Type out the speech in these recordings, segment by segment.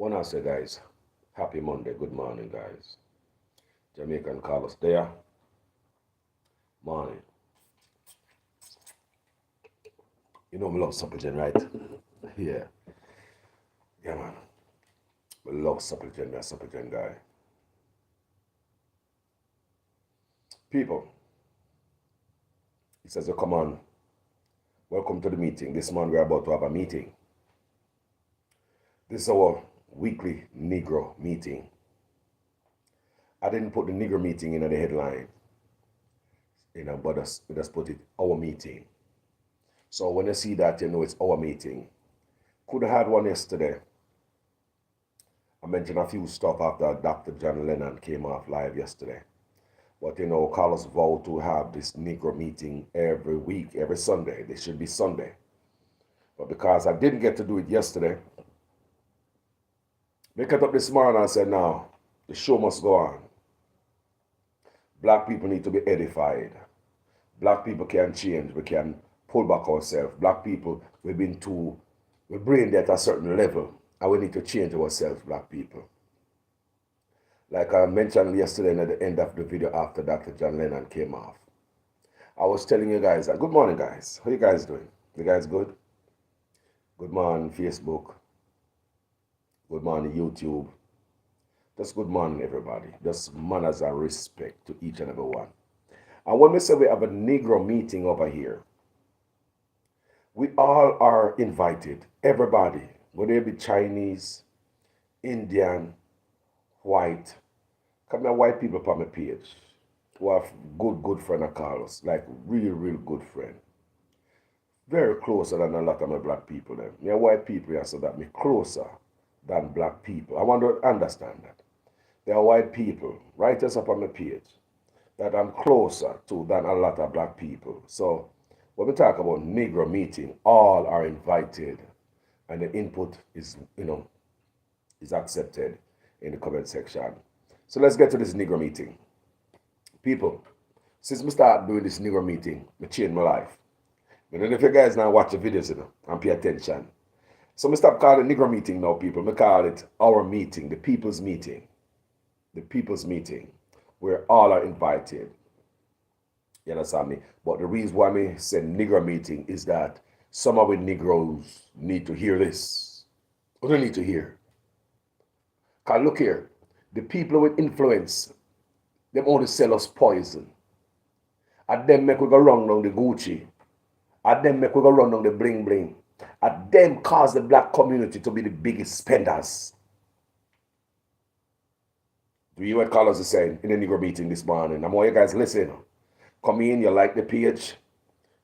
One I say, guys, happy Monday, good morning, guys. Jamaican Carlos there. Morning. You know me love supplegen, right? Yeah. Yeah, man. I love supplegen, that supplegen guy. People, he says, oh, come on, welcome to the meeting. This morning we're about to have a meeting. This is our weekly Negro meeting. I didn't put the Negro meeting in the headline, but we just put it, our meeting. So when you see that, you know it's our meeting. Could have had one yesterday. I mentioned a few stuff after Dr. John Lennon came off live yesterday. But Carlos vowed to have this Negro meeting every week, every Sunday. This should be Sunday. But because I didn't get to do it yesterday, they cut up this morning and said, no, the show must go on. Black people need to be edified. Black people can change. We can pull back ourselves. Black people, we're brain dead at a certain level, and we need to change ourselves, black people. Like I mentioned yesterday at the end of the video after Dr. John Lennon came off, I was telling you guys, good morning, guys. How you guys doing? You guys good? Good morning, Facebook. Good morning, YouTube. Just good morning, everybody. Just manners and respect to each and every one. And when we say we have a Negro meeting over here, we all are invited. Everybody, whether it be Chinese, Indian, white. Come here, white people on my page who have good friend of Carlos, like real good friend. Very closer than a lot of my black people. Them. Me white people here so that me closer than black people. I want to understand that. There are white people, right us up on my page, that I'm closer to than a lot of black people. So when we talk about Negro meeting, all are invited and the input is accepted in the comment section. So let's get to this Negro meeting. People, since we start doing this Negro meeting, we changed my life. I don't know if you guys now watch the videos, and pay attention. So we stop calling it Negro meeting now, people. We call it our meeting, the people's meeting. The people's meeting, where all are invited. You understand me? But the reason why we say Negro meeting is that some of the Negroes need to hear this. What do they need to hear? Because look here, the people with influence, them only sell us poison. At them make we go run down the Gucci. At them make we go run down the bling bling. At them cause the black community to be the biggest spenders. Do you hear what Carlos is saying in the Negro meeting this morning? I want you guys listen. Come in, you like the page.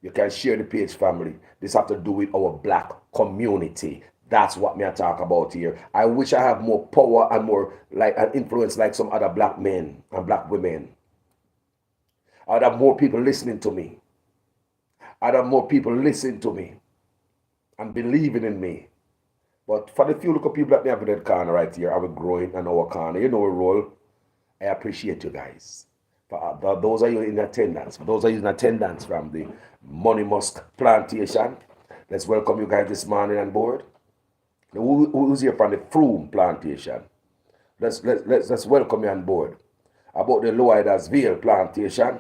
You can share the page, family. This have to do with our black community. That's what me I talk about here. I wish I have more power and more like an influence like some other black men and black women. I'd have more people listening to me. I'd have more people listening to me and believing in me. But for the few little people that me have in that corner right here, I will growing in our corner. You know a role. I appreciate you guys. For those of you in attendance, for those of you in attendance from the Money Musk plantation, let's welcome you guys this morning on board. Who's here from the Froome plantation? Let's welcome you on board. About the Loidas Vale plantation,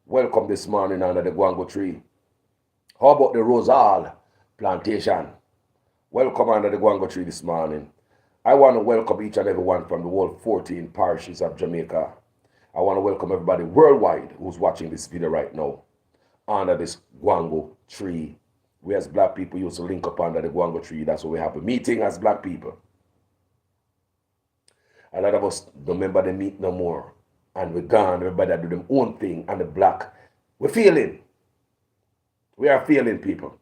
welcome this morning under the Guango tree. How about the Rosal plantation? Welcome under the Guango tree this morning. I want to welcome each and every one from the whole 14 parishes of Jamaica. I want to welcome everybody worldwide who's watching this video right now under this Guango tree. We as black people used to link up under the Guango tree. That's why we have a meeting as black people. A lot of us don't remember the meet no more. And we're gone. Everybody do their own thing. And the black, we're feeling. We are feeling, people.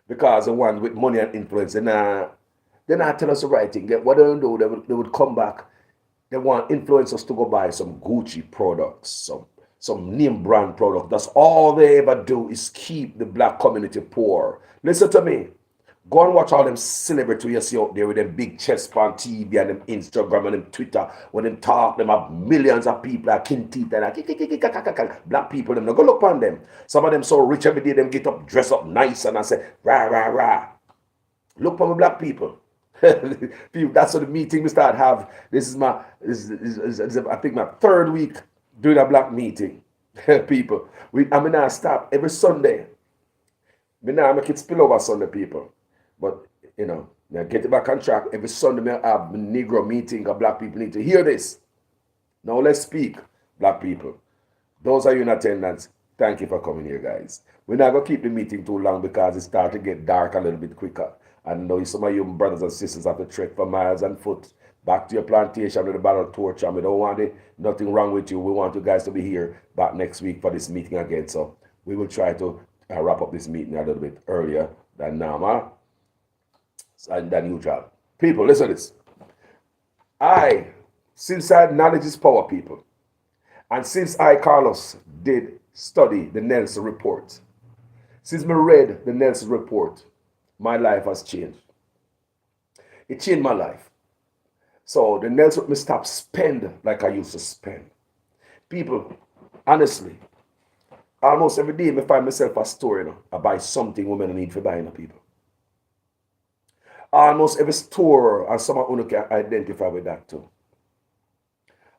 Because the ones with money and influence, they're not tell us the right thing. What they do, they would come back. They want influence us to go buy some Gucci products, some name brand product. That's all they ever do is keep the black community poor. Listen to me. Go and watch all them celebrities you see out there with them big chests on TV and them Instagram and them Twitter. When them talk, them have millions of people like kin teeth and like black people. Them go look on them. Some of them so rich every day, them get up, dress up nice and I say, rah, rah, rah. Look for my black people. People, that's what the meeting we start have. This is I think my third week doing a black meeting. People, I mean, I stop every Sunday. Me now make it spill over Sunday, people. But now get it back on track. Every Sunday, me have a Negro meeting. Black people need to hear this. Now let's speak, black people. Those are you in attendance. Thank you for coming here, guys. We're not gonna keep the meeting too long because it starts to get dark a little bit quicker. And know some of you brothers and sisters have to trek for miles and foot back to your plantation with a battle torch. And we don't want nothing wrong with you. We want you guys to be here back next week for this meeting again. So we will try to wrap up this meeting a little bit earlier than normal and than usual. People, listen to this. Since knowledge is power, people, and since Carlos, did study the Nelson report, since I read the Nelson report, my life has changed. It changed my life. So the Nelson, me stop spend like I used to spend. People, honestly, almost every day I find myself a store, I buy something women need for buying, people. Almost every store, and some of you can identify with that too.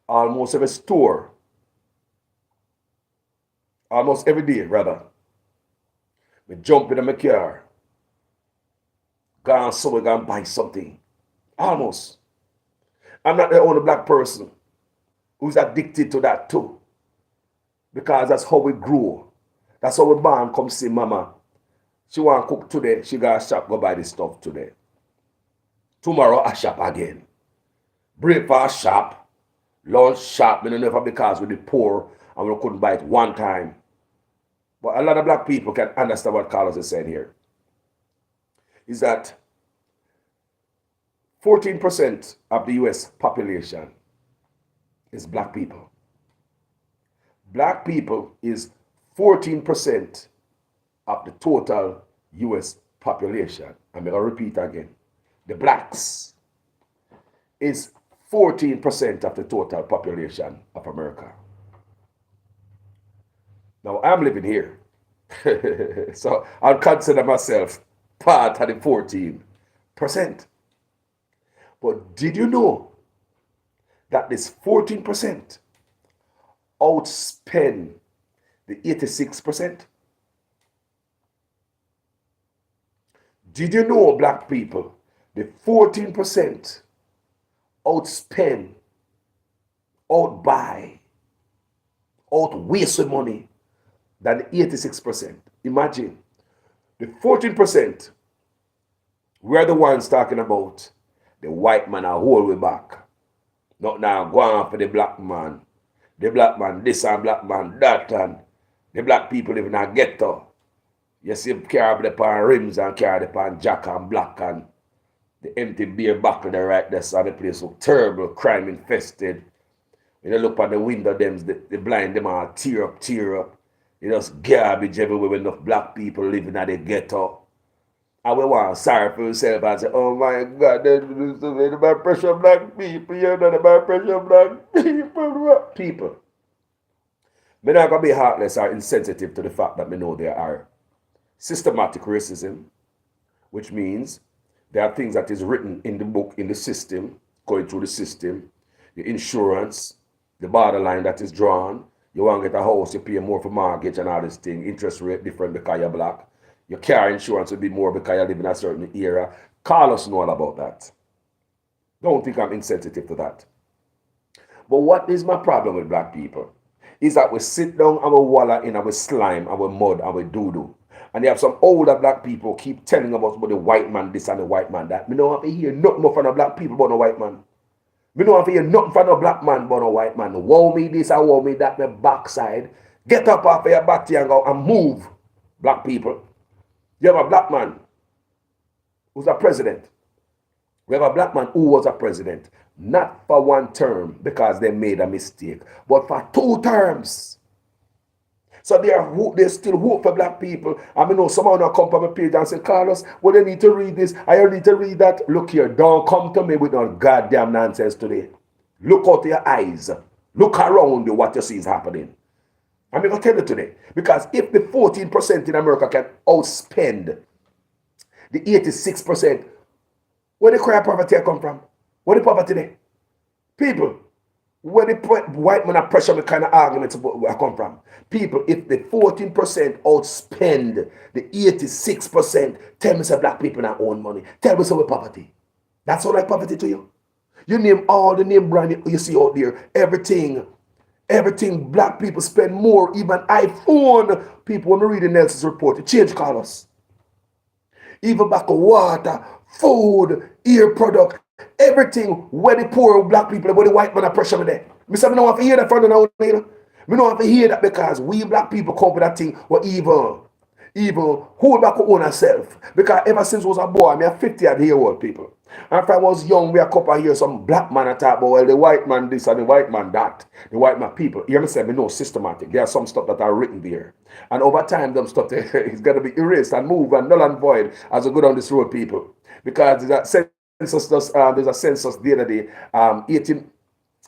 Almost every store, almost every day, rather, we jump in my car, go somewhere, go and buy something. Almost. I'm not the only black person who's addicted to that too. Because that's how we grow. That's how we born come see mama. She want to cook today, she got to shop, go buy this stuff today. Tomorrow I shop again. Breakfast shop, lunch shop, we don't know if because we're poor and we couldn't buy it one time. But a lot of black people can understand what Carlos is saying here. Is that 14% of the US population is black people. Black people is 14% of the total US population. I'm going to repeat again. The blacks is 14% of the total population of America. Now, I'm living here. So I'll consider myself part of the 14%. But did you know that this 14% outspend the 86%? Did you know, black people, the 14% outspend, outbuy, outwaste money than the 86%? Imagine, the 14%, we're the ones talking about the white man are hold we back. Not now go on for the black man. The black man this and black man that, and the black people live in a ghetto. You see carry the pan rims and carry the pan jack and black and the empty beer buckle there right there, so the place look terrible, crime infested. When you look at the window, them the blind them all tear up. You just garbage everywhere with enough black people living at the ghetto. And we want sorry for yourself and say, oh my God, the bad pressure black people, you're not the bad pressure black people. People. I'm not going to be heartless or insensitive to the fact that we know there are systematic racism, which means there are things that is written in the book, in the system, going through the system, the insurance, the borderline that is drawn. You want to get a house, you pay more for mortgage and all this thing, interest rate different because you're black. Your car insurance will be more because you live in a certain era. Carlos know all about that. Don't think I'm insensitive to that. But what is my problem with black people? Is that we sit down and we wallow in our slime, our mud, our doo-doo. And you have some older black people keep telling us about the white man this and the white man that. Me don't have to hear nothing more from the black people about the white man. Me don't have to hear nothing from the black man about the white man. Wow me this and wow me that, my backside. Get up off of your body and go and move, black people. You have a black man who's a president. We have a black man who was a president. Not for one term because they made a mistake, but for 2 terms. So there's still hope for black people. I mean, someone will come from a page and say, Carlos, well, you need to read this. I need to read that. Look here, don't come to me with no goddamn nonsense today. Look out your eyes. Look around you, what you see is happening. I'm going to tell you today. Because if the 14% in America can outspend the 86% Where the cry of poverty come from? Where the poverty there? People, where the white man are pressure me kind of arguments about where I come from. People, if the 14% outspend the 86%, tell me some black people not own money. Tell me some poverty. That's all like poverty to you. You name all the name brand you see out there. Everything black people spend more, even iPhone. People, when we read the Nelson's report, it change colors. Even back of water, food, ear product, everything where the poor black people, where the white man are pressure me there. Me say, I don't want to hear that from the now. Me don't want to hear that because we black people come with that thing what evil hold back our own ourselves. Because ever since I was a boy, me are 50 at here old people. And if I was young, we a couple of years, some black man attack about, well, the white man this and the white man that. The white man people. You understand? Me know systematic. There are some stuff that are written there. And over time, them stuff is going to be erased and moved and null and void as we go down this road, people. Because there's a census the other day, 18,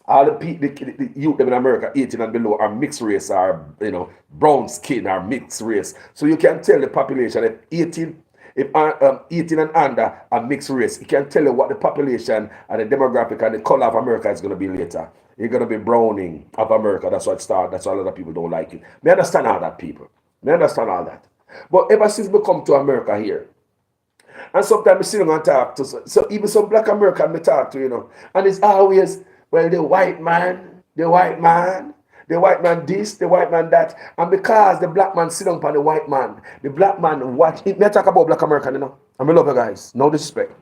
all the youth in America, 18 and below, are mixed race, are brown skin, are mixed race. So you can tell the population if 18 and under are mixed race, you can tell you what the population and the demographic and the color of America is going to be later. You're going to be browning of America. That's why it started. That's why a lot of people don't like it. Me understand all that, people. Me understand all that. But ever since we come to America here, and sometimes we sit down and talk to, so even some black American we talk to, and it's always, well, the white man this, the white man that. And because the black man sit down upon the white man, the black man watch it. May talk about black American, and I love you guys. No disrespect.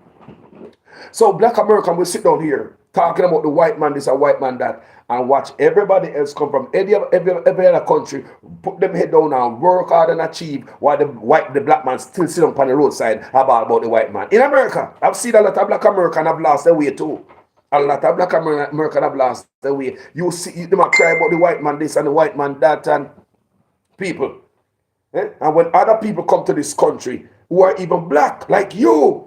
So black American will sit down here talking about the white man this and white man that, and watch everybody else come from every other country, put them head down and work hard and achieve, while the black man still sit on the roadside about the white man. In America, I've seen a lot of black American have lost their way too. A lot of black American have lost their way. You see them cry about the white man this and the white man that, and people. And when other people come to this country who are even black, like you,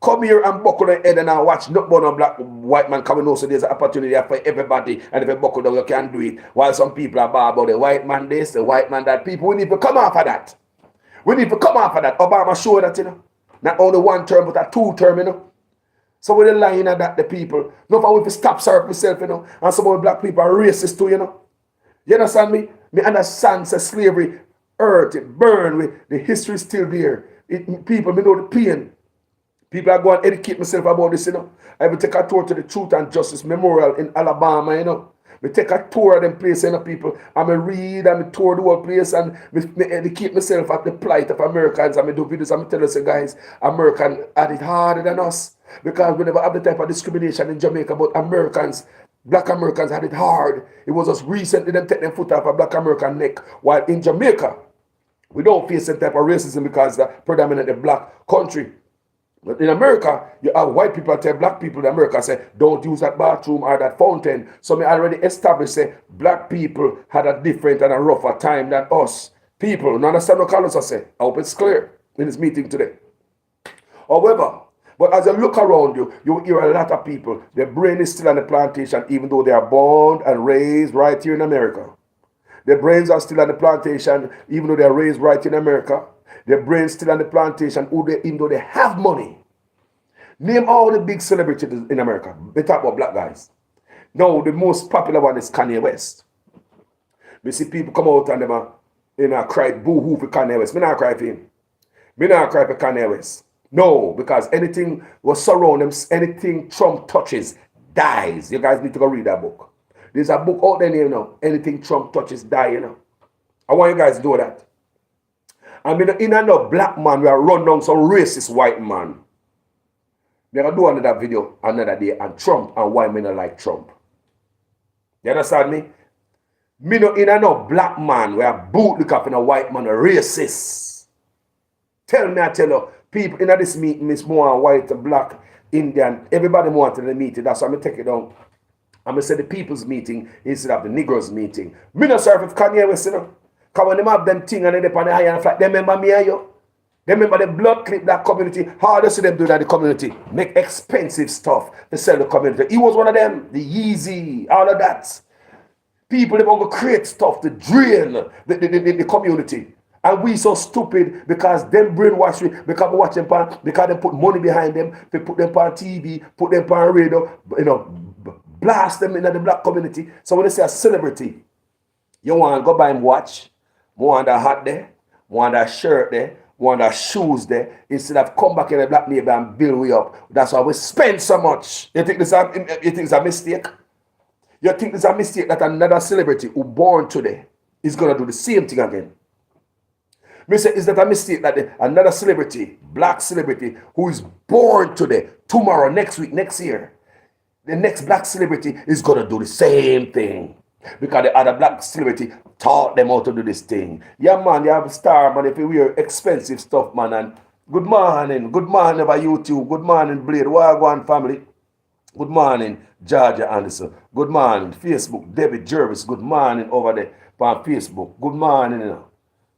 come here and buckle their head and I watch not one black white man coming out, so there's an opportunity for everybody, and if you buckle down, you can do it. While some people are bad about the white man this, the white man that. People, we need to come off of that. We need to come off of that. Obama showed that, not only one term, but a two term, So we're lying at that, the people. No, for we to stop serving myself, and some of the black people are racist too, You understand me? Me understand say slavery, hurt, it burn, the history is still there. People, me know the pain. People are going to educate myself about this, I will take a tour to the Truth and Justice Memorial in Alabama, We take a tour of them place, people. And I read and I tour the whole place and me educate myself at the plight of Americans. And I do videos and I tell us, guys, Americans had it harder than us. Because we never have the type of discrimination in Jamaica, but Americans, black Americans had it hard. It was just recently them take them foot off a black American neck. While in Jamaica, we don't face that type of racism because it's a predominantly black country. But in America, you have white people tell black people in America, say, don't use that bathroom or that fountain. So me already established, say, black people had a different and a rougher time than us. People, you understand what Carlos say? I hope it's clear in this meeting today. However, but as you look around you, you hear a lot of people, their brain is still on the plantation, even though they are born and raised right here in America. Their brains are still on the plantation, even though they are raised right in America. Their brains still on the plantation, even though they have money. Name all the big celebrities in America. They talk about black guys. Now, the most popular one is Kanye West. We see people come out and them cry boo-hoo for Kanye West. Me not cry for him. Me not cry for Kanye West. No, because anything was surround them, anything Trump touches dies. You guys need to go read that book. There's a book out there, anything Trump touches die, I want you guys to do that. I mean, in another black man, we are run down some racist white man. They're going to do another video another day, and Trump and why men are like Trump. You understand me? Me no in another black man, we are boot look up in a white man, a racist. Tell me, I tell you, people in this meeting is more white, black, Indian, everybody wanted the meeting. That's why I'm going to take it down. I'm going to say the people's meeting instead of the Negroes meeting. Me no serve if Kanye West, Because when them have them thing and they on the high and flat, they remember me and you. They remember the blood clip that community. How do see them do that in the community? Make expensive stuff to sell the community. He was one of them. The Yeezy, all of that. People, they want to create stuff to drain the community. And we so stupid because them brainwash we because we watch them because they put money behind them, they put them on TV, put them on radio, blast them in the black community. So when they say a celebrity, you want to go buy him watch, want that hat there, want that shirt there, want that shoes there, instead of come back in the black neighbor and build we up. That's why we spend so much. You think it's a mistake? You think it's a mistake that another celebrity who born today is gonna do the same thing again? Me say, is that a mistake that another celebrity, black celebrity, who is born today, tomorrow, next week, next year, the next black celebrity is gonna do the same thing? Because the other black celebrity taught them how to do this thing. Yeah, man, you have a star, man, if you wear expensive stuff, man, and good morning over YouTube, good morning, Blade, Wagwan family, good morning, Georgia Anderson, good morning, Facebook, David Jervis, good morning over there on Facebook, good morning,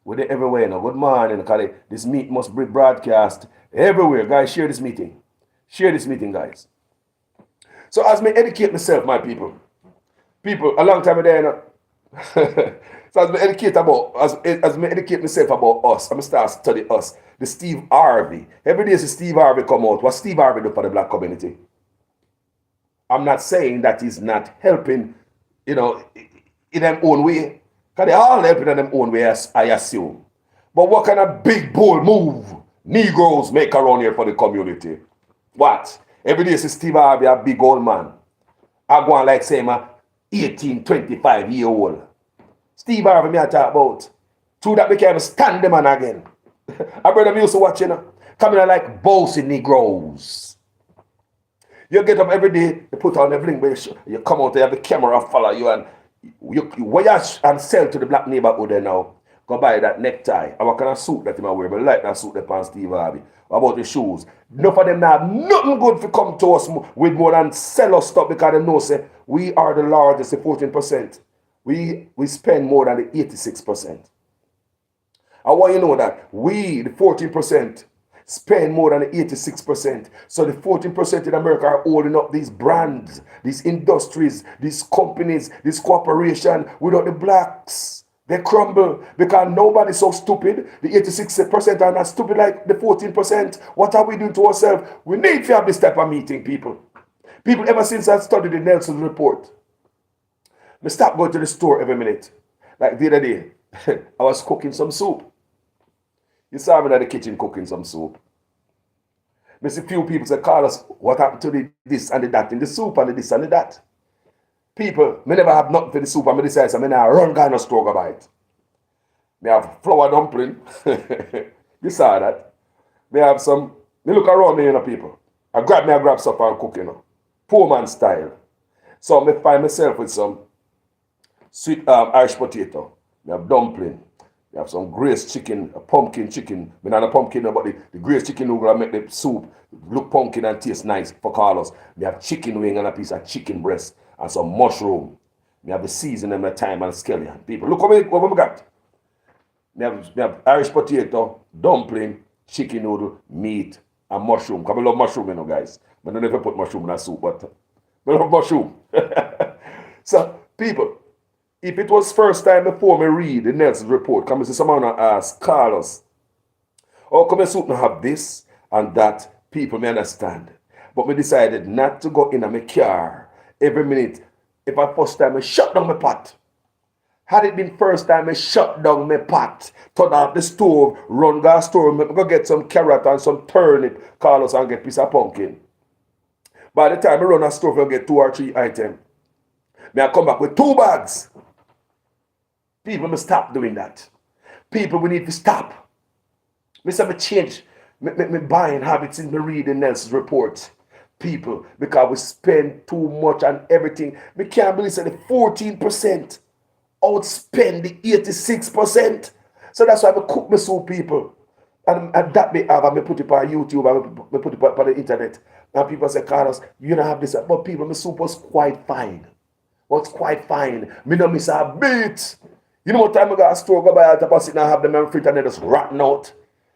We're there everywhere now. Good morning, because this meet must be broadcast everywhere. Guys, share this meeting. Share this meeting, guys. So as me educate myself, my people, a long time ago, so as me educate myself about us, I'm start study us. The Steve Harvey. Every day Steve Harvey come out. What Steve Harvey do for the black community? I'm not saying that he's not helping, in their own way. Because they all helping in their own way, I assume. But what kind of big bold move Negroes make around here for the community? What? Every day Steve Harvey a big old man. I go on like say, 18, 25-year-old. Steve Harvey me I talk about. True that became stand the man again. I brother me used to watch, coming out like bossy Negroes. You get up every day, you put on the bling, you come out there, have the camera follow you, and you voyage and sell to the black neighborhood there now. Go buy that necktie. And what kind of suit that he might wear, but like that suit upon Steve Harvey. What about the shoes? Enough of them now have nothing good to come to us with more than sell us stuff because they know say we are the largest, the 14%. We spend more than the 86%. I want you to know that we, the 14%, spend more than the 86%. So the 14% in America are holding up these brands, these industries, these companies, this corporation. Without the blacks, they crumble because nobody's so stupid. The 86% are not stupid like the 14%. What are we doing to ourselves? We need to have this type of meeting, people. People, ever since I studied the Nelson report, I stop going to the store every minute. Like the other day, I was cooking some soup. You saw me in the kitchen cooking some soup. I see few people say, Carlos, what happened to the this and the that in the soup and the this and the that? People, me never have nothing for the soup and me decide, so I now run kind of store go buy it. Me have flour dumpling. You saw that. Me have some, me look around me, people. I grab stuff and cook, Poor man style. So me find myself with some sweet Irish potato. Me have dumpling. We have some grace chicken, a pumpkin chicken. We not a pumpkin, but the grace chicken will make the soup look pumpkin and taste nice for Carlos. We have chicken wing and a piece of chicken breast and some mushroom. We have the seasoning and thyme and scallion. People, look what we got. We have Irish potato, dumpling, chicken noodle, meat, and mushroom. Because I love mushroom, guys. I don't ever put mushroom in a soup, but I love mushroom. So, people, if it was first time before me read the Nelson report, come and see someone ask Carlos, how come your soup not have this and that? People may understand. But me decided not to go in my car every minute. If I first time I shut down my pot. Had it been first time I shut down my pot, turn off the stove, run to the store, go get some carrot and some turnip, Carlos, and get a piece of pumpkin. By the time I run a store, I'll get 2 or 3 items. May I come back with 2 bags. People must stop doing that. People, we need to stop. We have to change my buying habits in the reading Nelson's report. People, because we spend too much on everything. We can't believe that the 14% outspend the 86%. So that's why I cook my soup, people. And that may have, I put it on YouTube, I put it on the internet. And people say, Carlos, you don't have this. But people, my soup was quite fine. Was quite fine. Me no miss a bit. You know what time I got a store, go buy a top and have them in fridge and they just rotten out.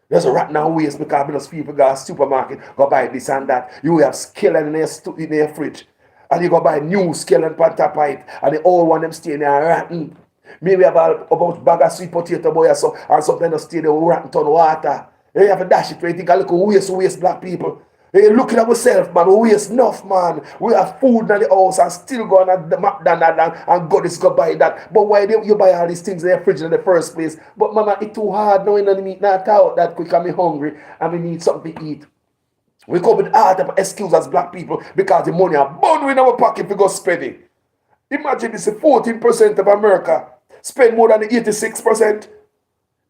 There's a rotten out waste because most people go to a supermarket, go buy this and that. You have skeleton in your fridge. And you go buy new skeleton on top of it. And the old one them stay in there rotten. Maybe about bag of sweet potato boy or so, and something to stay there with rotten ton water. You have to dash it where you think a little waste black people. Hey, looking at ourselves, man, we waste enough, man. We have food in the house and still go on the McDonald's and go this, go buy that. But why do you buy all these things in your fridge in the first place? But mama, it's too hard now, you know, me not out that quick and me hungry and we need something to eat. We come with all type of excuse as black people because the money are bound in our pocket if we go spend it. Imagine this, 14% of America spend more than the 86%.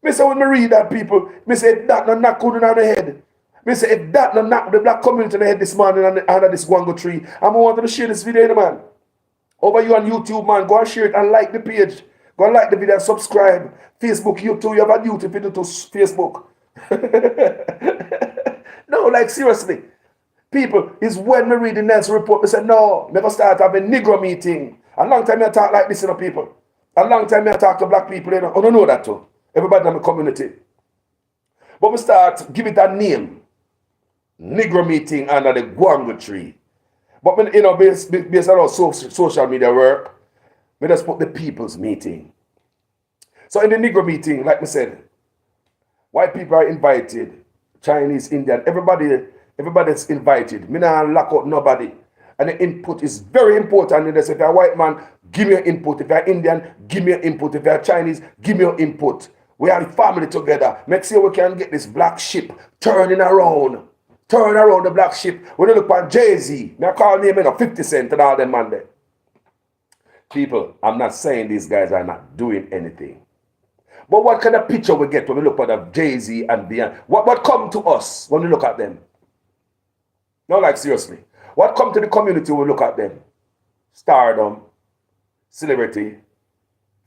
Me say when me read that, people, me say if that not knock good on the head. Me say if that not knock the black community on the head this morning under this guango tree. I'm wanting to share this video, man. Over you on YouTube, man. Go and share it and like the page. Go and like the video and subscribe. Facebook, YouTube, you have a YouTube video to Facebook. No, like seriously. People, it's when me read the Nelson report, me say, no, never start having Negro meeting. A long time I talk like this, you know, people. A long time I talk to black people, you know. I don't know that too. Everybody in my community. But we start, give it a name. Negro meeting under the guango tree. But, you know, based on our social media work, we just put the people's meeting. So in the Negro meeting, like I said, white people are invited, Chinese, Indian, everybody's invited. Me not lock out nobody. And the input is very important. If you're a white man, give me your input. If you're Indian, give me your input. If you're Chinese, give me your input. We are a family together. Make sure we can get this black ship turning around. Turn around the black ship. When you look at Jay-Z, I call name 50 Cent and all them man there. People, I'm not saying these guys are not doing anything. But what kind of picture we get when we look at the Jay-Z and beyond? What come to us when we look at them? No, like seriously. What come to the community when we look at them? Stardom, celebrity,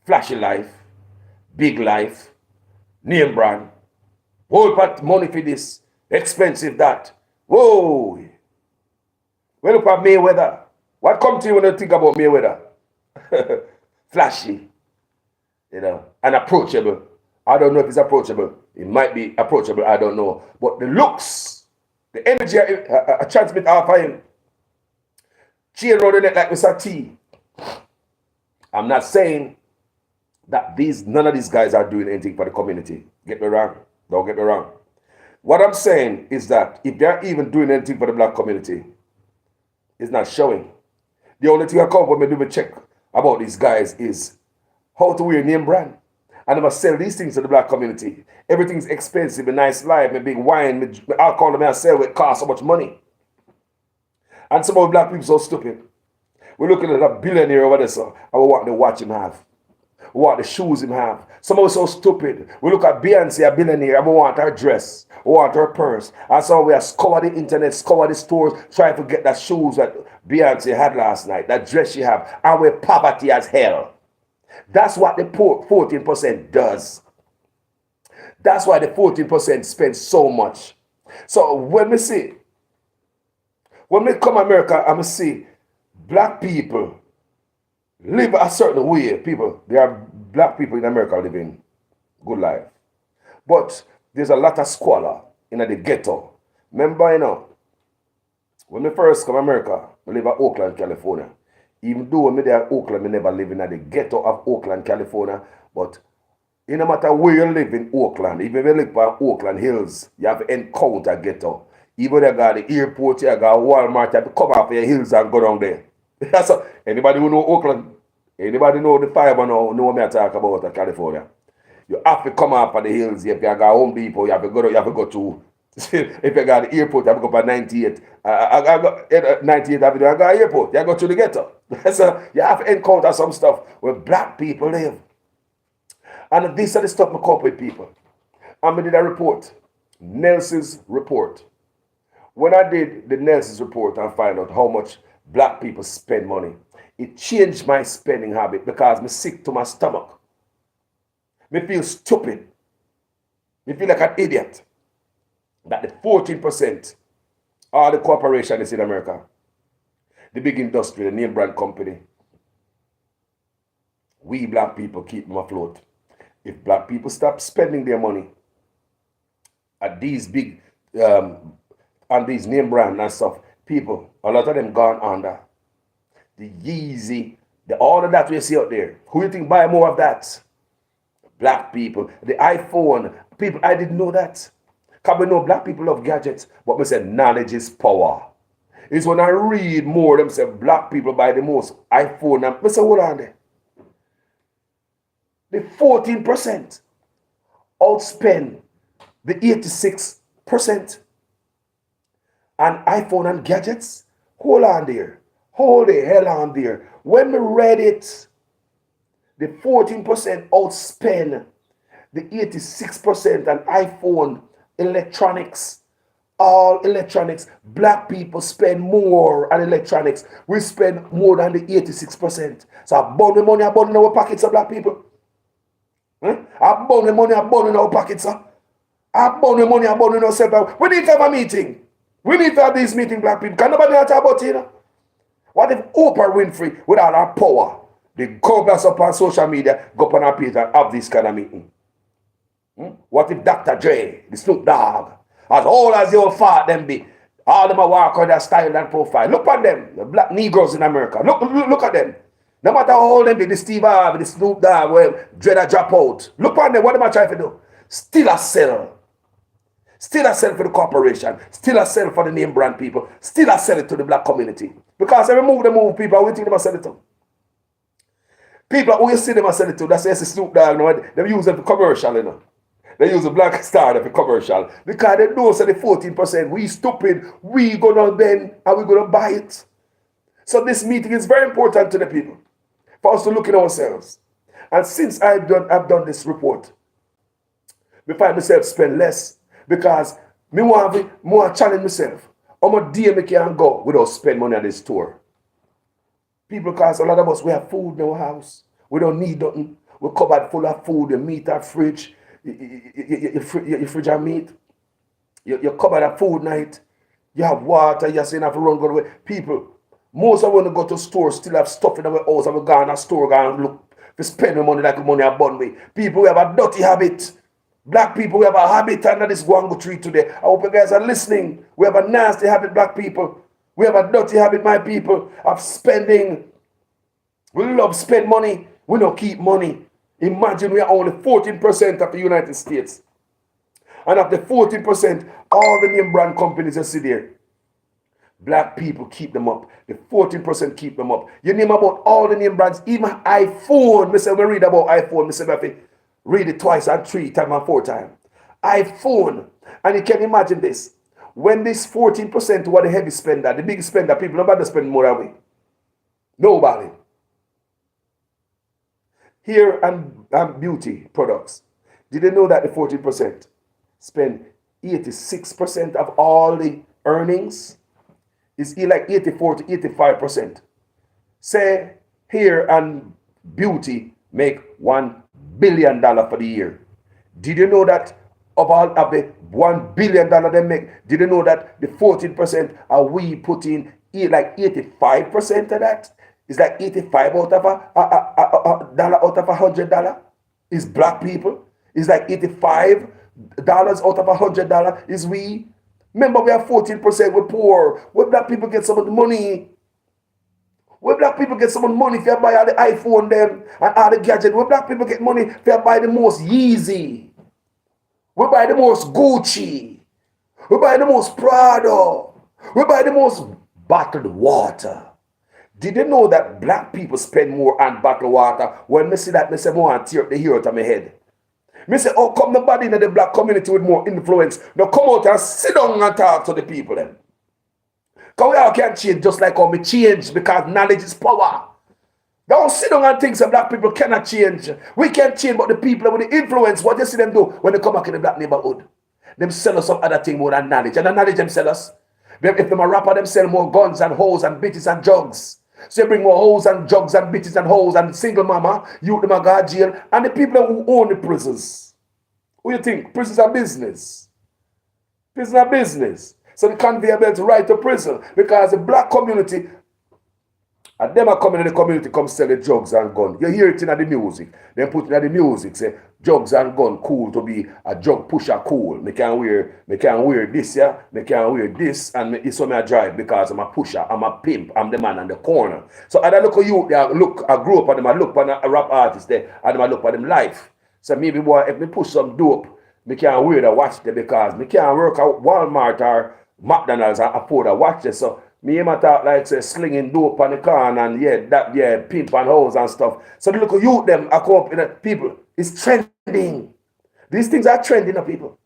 flashy life, big life, name brand, whole pot money for this, expensive that. Whoa! We look at Mayweather. What come to you when you think about Mayweather? Flashy, you know, and approachable. I don't know if it's approachable. It might be approachable, I don't know. But the looks, the energy I transmit off of him, chain around the neck like Mr. T. I'm not saying that none of these guys are doing anything for the community. Get me wrong. Don't get me wrong. What I'm saying is that if they're even doing anything for the black community, it's not showing. The only thing I come when me do a check about these guys is how to wear name brand. And I must sell these things to the black community. Everything's expensive, a nice life, a big wine, alcohol that I sell, it costs so much money. And some of the black people so stupid. We're looking at a billionaire over there, so I want the watch him have. We want the shoes him have. Some of us so stupid. We look at Beyonce, a billionaire, and we want her dress. We want her purse. And so we have scoured the internet, scoured the stores, trying to get that shoes that Beyonce had last night, that dress she have. And we're poverty as hell. That's what the 14% does. That's why the 14% spend so much. So when we come to America and we see black people live a certain way, there are black people in America living good life. But there's a lot of squalor in the ghetto. Remember, you know, when we first come to America, we live in Oakland, California. Even though when we there in Oakland, we never live in the ghetto of Oakland, California. But it no matter where you live in Oakland, even if you live in Oakland Hills, you have to encounter ghetto. Even you got the airport, you got Walmart, you have to come off your hills and go down there. So, anybody who know Oakland, anybody know the fiber know what I talk about California. You have to come off of the hills. If you got Home Depot, you have to go to if you got the airport, you have to go by 98. I got 98 Avenue, I got airport. You go to the ghetto. So you have to encounter some stuff where black people live. And this is the stuff I cope with people. I did a report, Nelson's report. When I did the Nelson's report and find out how much black people spend money, it changed my spending habit because I'm sick to my stomach. Me feel stupid. Me feel like an idiot. That the 14%, all the corporations in America, the big industry, the name brand company, we black people keep them afloat. If black people stop spending their money at these big, on these name brand and stuff, people, a lot of them gone under. The Yeezy, All of that we see out there. Who you think buy more of that? Black people. The iPhone. People, I didn't know that. Because we know black people love gadgets. But we say knowledge is power. It's when I read more, them say black people buy the most iPhone. And we say, hold on there. The 14% outspend the 86%. And iPhone and gadgets. Hold on there. Hold the hell on there. When we read it, the 14% outspend the 86% and iPhone electronics, all electronics. Black people spend more on electronics. We spend more than the 86%. So I burn the money, I burn in our pockets of black people. I burn the money, I burn in our pockets. I burn the money, I burn in ourselves. We need to have a meeting. We need to have this meeting, black people. Can nobody talk about it? What if Oprah Winfrey, with all her power, they go back up on social media, go up on her page and have this kind of meeting? What if Dr. Dre, the Snoop Dogg, as old as the old fat them be, all them are walk on their style and profile? Look at them, the black Negroes in America. Look at them. No matter how old them be, the Steve Harvey, the Snoop Dogg, well, Dre drop out. Look at them, what am I trying to do? Still a sell. Still a sell for the corporation. Still a sell for the name brand people. Still a sell it to the black community. Because every move they move people, we think they must sell it to. People who you see them sell it to, that's the Snoop Dogg, they use it for commercial, you know. They use a black star for commercial. Because they know so the 14%, we stupid, we gonna bend and we gonna buy it. So this meeting is very important to the people. For us to look at ourselves. And since I've done this report, we find myself spend less. Because me want to challenge myself. How much day I can go without spend money at this store? People, because a lot of us, we have food in our house. We don't need nothing. We're covered full of food. Your meat at fridge. Your fridge and meat. You're covered at food night. You have water. You're saying have to run, go away. People, most of when they go to store still have stuff in our house. And we go in a store, go and look. We spend the money like the money are bun way. People, we have a dirty habit. Black people, we have a habit under this guango tree today. I hope you guys are listening. We have a nasty habit, black people. We have a dirty habit, my people, of spending. We love spend money. We don't keep money. Imagine we are only 14% of the United States. And of the 14%, all the name brand companies you see there, black people keep them up. The 14% keep them up. You name about all the name brands, even iPhone. Me read about iPhone. Me say, read it twice and 3 times and 4 times. iPhone. And you can imagine this. When this 14% were the heavy spender, the big spender, people, nobody spend more away. Nobody. Hair and beauty products. Did you know that the 14% spend 86% of all the earnings? It's like 84 to 85%. Say hair and beauty make $1 billion for the year. Did you know that of all of the $1 billion they make, did you know that the 14% are we putting like 85% of that? It's like 85 out of a dollar out of $100 is black people. It's like $85 out of $100 is we. Remember, we have 14%, we're poor. Where black people get some of the money? Where black people get some money if you buy all the iPhone them and all the gadgets? Where black people get money if you buy the most Yeezy? We buy the most Gucci. We buy the most Prada. We buy the most bottled water. Did you know that black people spend more on bottled water? When I see that, I say, more and tear the hair out of my head. I say, oh, come nobody in the black community with more influence. Now come out and sit down and talk to the people then. Because we all can't change just like how we change, because knowledge is power. Don't sit down and think that black people cannot change. We can't change, but the people with the influence, what you see them do when they come back in the black neighborhood? Them sell us some other thing more than knowledge. And the knowledge them sell us. If them a rapper, them sell more guns and hoes and bitches and jugs. So you bring more hoes and jugs and bitches and hoes and single mama, you them a go to jail. And the people who own the prisons. Who you think? Prisons are business. Prisons are business. So the conveyor belt right to prison. Because the black community And them are coming in the community, come sell the drugs and gun. You hear it in the music. They put it in the music, say drugs and gun cool to be a drug pusher cool. Me can wear this, yeah. Me can wear this, and it's so me I drive because I'm a pusher, I'm a pimp, I'm the man on the corner. So I look at you, I grew up at them, I look at a rap artist there, and I look at them life. So maybe boy, if me push some dope, me can't wear the watch there because me can't work at Walmart or McDonald's and afford a watch there. So me him talk like say slinging dope on the car and pimp and hoes and stuff. So the local youth them I come up in people. It's trending. These things are trending of people.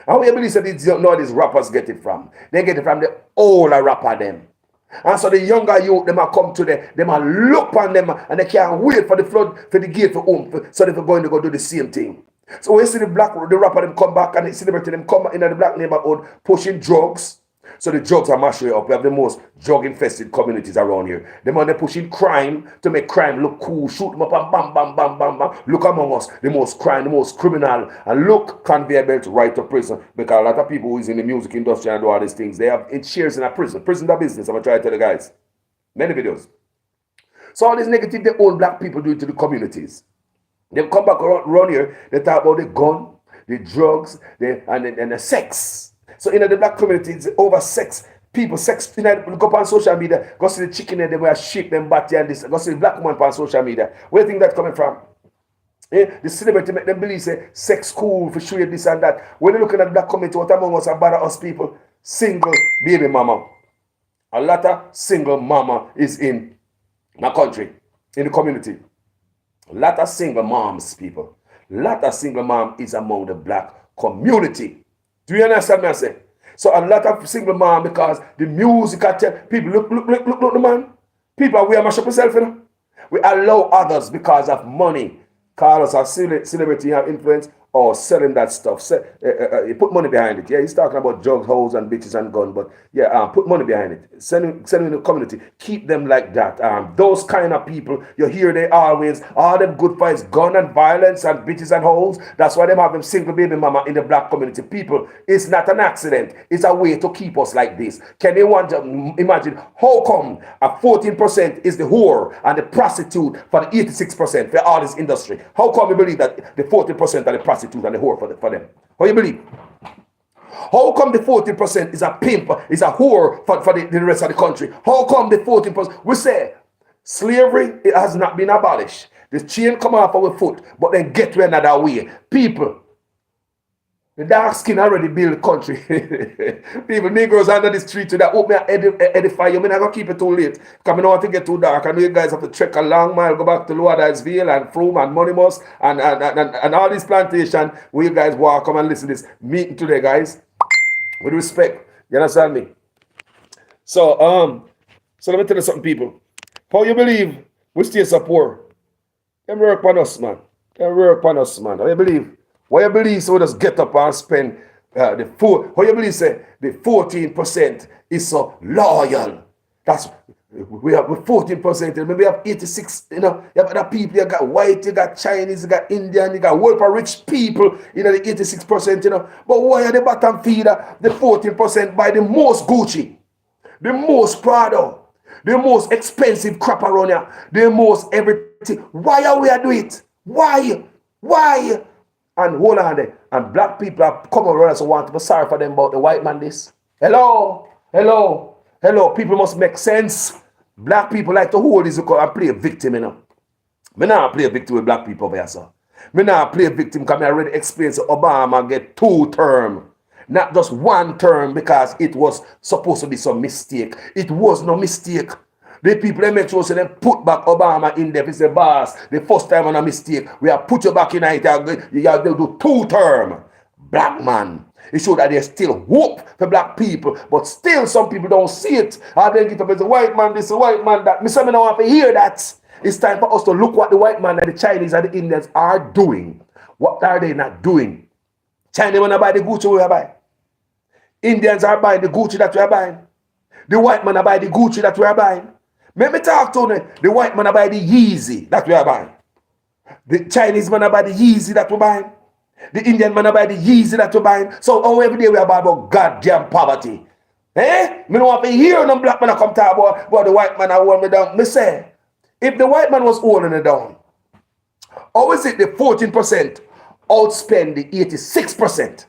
How you believe that these rappers get it from? They get it from the older rapper them. And so the younger youth them are come to them and look on them and they can't wait for the flood for the gate for home so they're going to go do the same thing. So when you see the rapper them come back and the celebrity them come in the black neighborhood pushing drugs. So the drugs are mashing up. We have the most drug-infested communities around here. Them are pushing crime to make crime look cool. Shoot them up and bam, bam, bam, bam, bam. Look among us, the most crime, the most criminal. And look, conveyor belt right to prison. Because a lot of people who is in the music industry and do all these things, they have shares in a prison. Prison is business. I'm going to try to tell the guys. Many videos. So all this negative, the old black people do it to the communities. They come back around here, they talk about the gun, the drugs, and the sex. So in the black community, it's over sex. People, sex, look up on social media, go see the chicken and they wear sheep, them batty and this, go see the black woman on social media. Where do you think that's coming from? The celebrity make them believe say sex cool for sure this and that. When you're looking at the black community, what among us are bother us people? Single baby mama. A lot of single mama is in my country, in the community. A lot of single moms, people. A lot of single mom is among the black community. Do you understand what I say? So a lot of single mom because the music I tell people look the man. People we are mash up yourself, you know. We allow others because of money. Call us a celebrity have influence or selling that stuff. You put money behind it. Yeah, he's talking about drugs, hoes, and bitches and guns, but put money behind it. Send in the community. Keep them like that. Those kind of people, you hear they always, all them good fights, gun and violence and bitches and hoes. That's why they have them single baby mama in the black community. People, it's not an accident. It's a way to keep us like this. Can anyone imagine how come a 14% is the whore and the prostitute for the 86% for all this industry? How come we believe that the 40% are the prostitute and the whore for them? How you believe? How come the 40% is a pimp, is a whore for the rest of the country? How come the 14%? We say slavery, it has not been abolished. The chain come off our foot, but then get to another way. People, the dark skin already build the country. People, Negroes under the street to that hope me edify you. I'm not going to keep it too late. Because I don't want to get too dark. I know you guys have to trek a long mile, go back to Lower Diceville and Froome and Monimus and all these plantations where you guys walk, come and listen to this meeting today, guys. With respect. You understand me? So let me tell you something, people. How you believe we stay so poor? Them work on us, man. Them work on us, man. How you believe? Why you believe so we just get up and spend how you believe say the 14% is so loyal? That's we have 14%, maybe we have 86, you know, you have other people, you got white, you got Chinese, you got Indian, you got world for rich people, you know, the 86%, you know. But why are the bottom feeder, the 14% buy the most Gucci, the most Prada, the most expensive crap around here, the most everything? Why are we doing it? Why? And hold on there. And black people have come around us and want to be sorry for them about the white man this. Hello. People must make sense. Black people like to hold this and play a victim, you know. Me not play a victim with black people over here, sir. Me not play a victim because I already explained to Obama get 2 terms. Not just 1 term because it was supposed to be some mistake. It was no mistake. The people they make sure so they put back Obama in there. It's the boss. The first time on a mistake, we have put you back in it. You have to do 2 terms. Black man. It shows that there's still hope for black people, but still some people don't see it. I then get up as a white man, this, a white man, that. Me say me don't want to hear that. It's time for us to look what the white man and the Chinese and the Indians are doing. What are they not doing? China wanna buy the Gucci we are buying. Indians are buying the Gucci that we are buying. The white man are buying the Gucci that we are buying. Let me talk to them. The white man are buying the Yeezy that we are buying. The Chinese man are buying the Yeezy that we are buying. The Indian man are buying the Yeezy that we are buying. So every day we are about goddamn poverty. Eh? Me don't want to hear no black man come talk about the white man I hold me down. Me say, if the white man was holding it down, how is it the 14% outspend the 86%?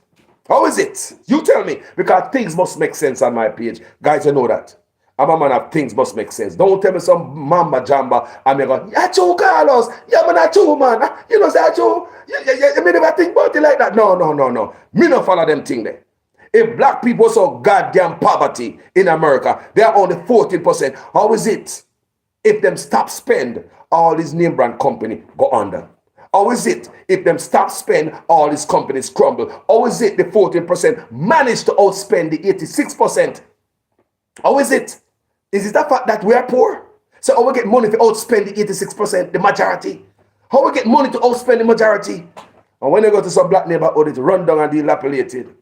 How is it? You tell me. Because things must make sense on my page. Guys, you know that. I'm a man of things must make sense. Don't tell me some mamba jamba and me go, yeah, true, Carlos. Yeah, man, that's true, man. You know, say, true. You never think about it like that. No. Me not follow them thing there. If black people saw goddamn poverty in America, they are only 14%. How is it? If them stop spend, all these name brand company go under. How is it? If them stop spend, all these companies crumble. How is it the 14% manage to outspend the 86%? How is it? Is it the fact that we are poor? So how we get money to outspend the 86%, the majority? How we get money to outspend the majority? And when you go to some black neighborhood, it's run down and dilapidated.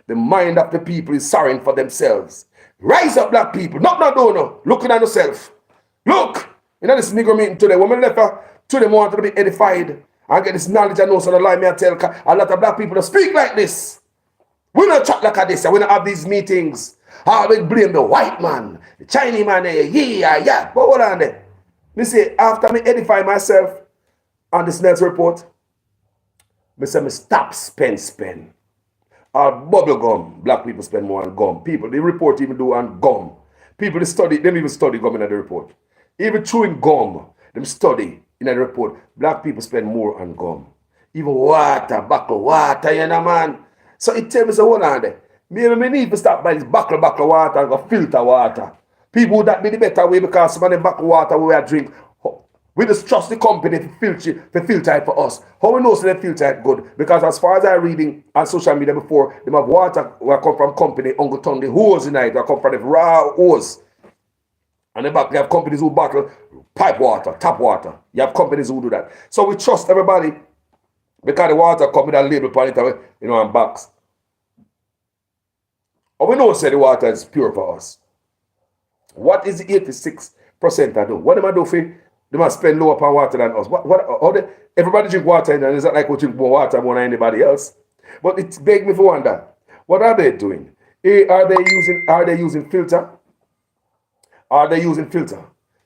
The mind of the people is sorry for themselves. Rise up, black people. No. Looking at yourself. Look. You know this Negro meeting today. When we left to them want to be edified and get this knowledge and know so the lie me I tell a lot of black people to speak like this. We don't chat like this. We don't have these meetings. I always blame the white man, the Chinese man, yeah. But hold on there. Me say, after me edify myself on this next report, me say me stop spend. Bubble gum, black people spend more on gum. People, the report even do on gum. People, they even study gum in the report. Even chewing gum, them study in the report. Black people spend more on gum. Even water, buckle water, you know, man. So it tells me, so hold on there. Maybe me need to stop buying this buckle water and go filter water. People that be the better way because some of the buckle water we drink, we just trust the company to filter it for us. How we know so they filter it good? Because as far as I reading on social media before, they have water where come from company, Uncle Tom, the hose in it, that come from the raw hose. And the back, you have companies who bottle pipe water, tap water. You have companies who do that. So we trust everybody because the water come with a label upon it, you know, and box. And we know say the water is pure for us. What is the 86% I do? What am I do for? They must spend lower upon water than us. Everybody drink water and it's not like we drink more water more than anybody else. But it begs me to wonder, what are they doing? Are they using filter? Are they using filter?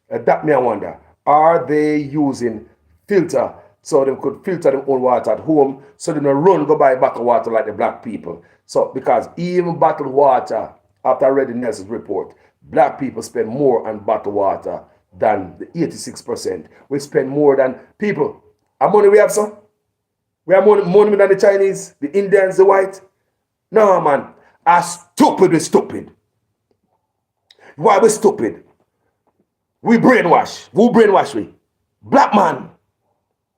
That me I wonder. Are they using filter so they could filter their own water at home so they don't go buy bottled water like the black people? So because even bottled water, after I read the Nelson's report, black people spend more on bottled water than the 86%. We spend more than people. How money we have, sir? We have more money than the Chinese, the Indians, the white. No, man. We're stupid. Why we stupid? We brainwash. Who brainwash we? Black man.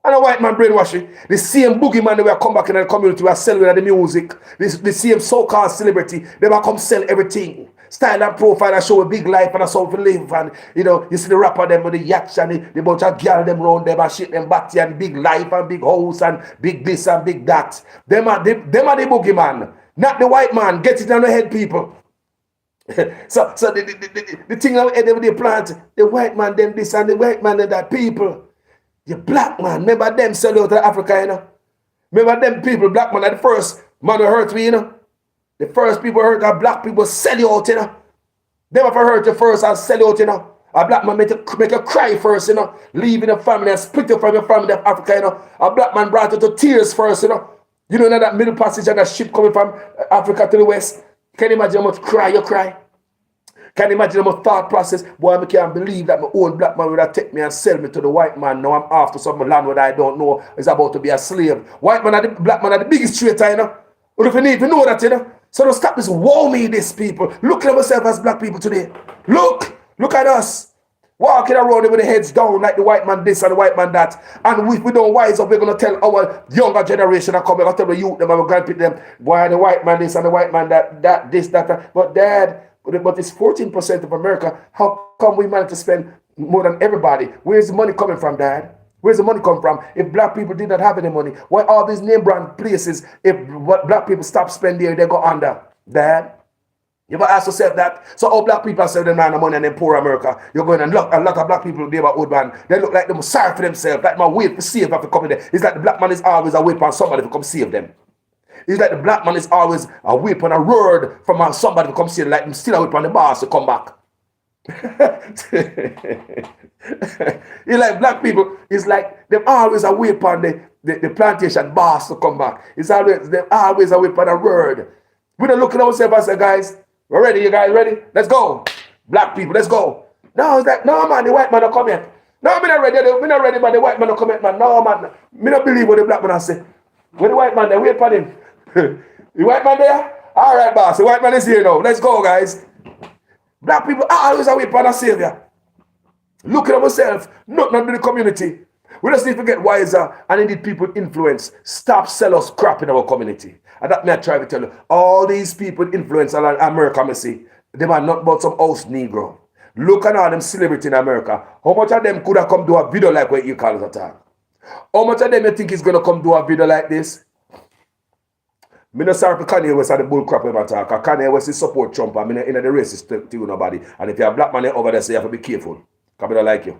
And a white man brainwash we. The same boogeyman that will come back in the community, we are selling the music. The same so-called celebrity, they will come sell everything. Style and profile and show a big life and a song to live. And you see the rapper them with the yachts and the bunch of girl them round them and shit them batty and big life and big house and big this and big that. Them are the boogeyman, not the white man. Get it on the head, people. so the thing out there with the plant, the white man them this and the white man them that, people. The black man, remember them sell out to Africa, you know. Remember them people, black man, at the first man who hurt me, you know. The first people hurt are black people sell you out, you know. Them if I hurt you first and sell you out, you know. A black man make you cry first, you know. Leaving the family and split you from your family of Africa, you know. A black man brought you to tears first, you know. You know that middle passage and that ship coming from Africa to the west. Can you imagine how much cry you cry? Can you imagine how much thought process? Boy, I can't believe that my own black man would have take me and sell me to the white man. Now I'm after some land where I don't know is about to be a slave. White man and the black man are the biggest traitor, you know. But if you need to know that, you know. So don't stop this war me, these people. Look at ourselves as black people today. Look at us. Walking around with the heads down like the white man this and the white man that. And if we don't wise up, we're going to tell our younger generation that come, we're going to tell the youth, them, and we're going to put them, why the white man this and the white man that, this, that. But dad, but it's 14% of America. How come we manage to spend more than everybody? Where's the money coming from, dad? Where's the money come from? If black people did not have any money, why all these name brand places, if black people stop spending, they go under? Dad? You ever ask yourself that? So all black people sell them man money and then poor America. You're going and look, a lot of black people they about old man. They look like them sorry for themselves. Like my wait to save after coming there. It's like the black man is always a wait for somebody to come save them. It's like the black man is always a whip and a word from somebody to come see, like him still a whip on the boss to come back. You like black people, it's like them always a whip on the plantation boss to come back. It's always them always a whip on a word. We don't look at ourselves and say, guys, we're ready, you guys ready? Let's go. Black people, let's go. No, it's like, no man, the white man don't come yet. No, me not ready, but the white man don't come yet, man. No man. Me not believe what the black man say. When the white man there, wait for him. The white man there? All right, boss. The white man is here now. Let's go, guys. Black people are always a whip on a savior. Look at ourselves, not the community. We just need to get wiser and indeed people influence. Stop sell us crap in our community. And that may I try to tell you. All these people influence America, I see. They are not but some house Negro. Look at all them celebrity in America. How much of them could have come do a video like what you call it attack? How much of them you think is going to come do a video like this? Me not sorry for Kanye West and the bull crap with my talk. Kanye West is support Trump. I'm in the racist to you nobody. And if you're a black man over there, so you have to be careful. Because I don't like you.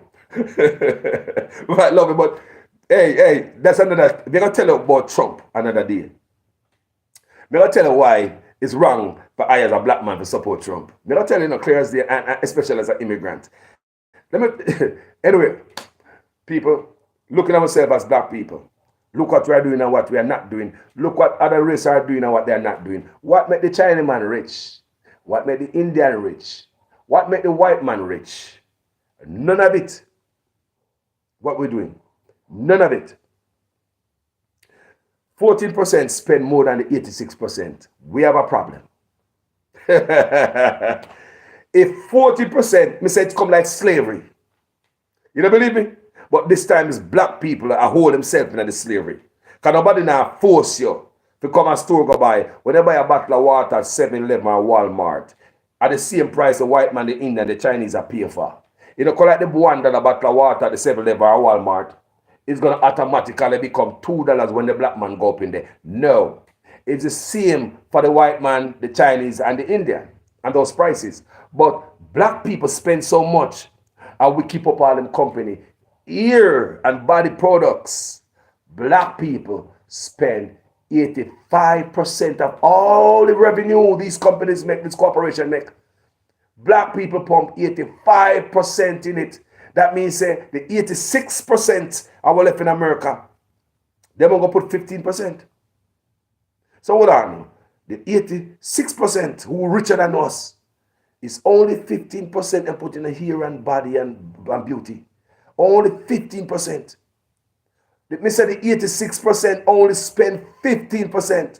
Right, love it. But hey, that's another. We're going to tell you about Trump another day. We're going to tell you why it's wrong for I as a black man to support Trump. We're going to tell you clear as day, and especially as an immigrant. Anyway, people, looking at ourselves as black people. Look what we are doing and what we are not doing. Look what other races are doing and what they are not doing. What made the Chinese man rich? What made the Indian rich? What made the white man rich? None of it. What we're doing. None of it. 14% spend more than the 86%. We have a problem. If 40%, me say it's come like slavery. You don't believe me? But this time it's black people that hold themselves in the slavery. Because nobody now force you to come and store go buy. When you buy a bottle of water at 7-Eleven or Walmart, at the same price the white man, the Indian, the Chinese are pay for. You know, collect the $1 bottle of water at the 7-Eleven or Walmart, it's going to automatically become $2 when the black man go up in there. No. It's the same for the white man, the Chinese, and the Indian, and those prices. But black people spend so much, and we keep up all them company. Ear and body products, black people spend 85% of all the revenue these companies make, this corporation make. Black people pump 85% in it. That means the 86% are left in America. They're going to put 15%. So what are you? The 86% who are richer than us is only 15% and put in the hair and body and beauty. Only 15%. Let me say the 86% only spend 15%.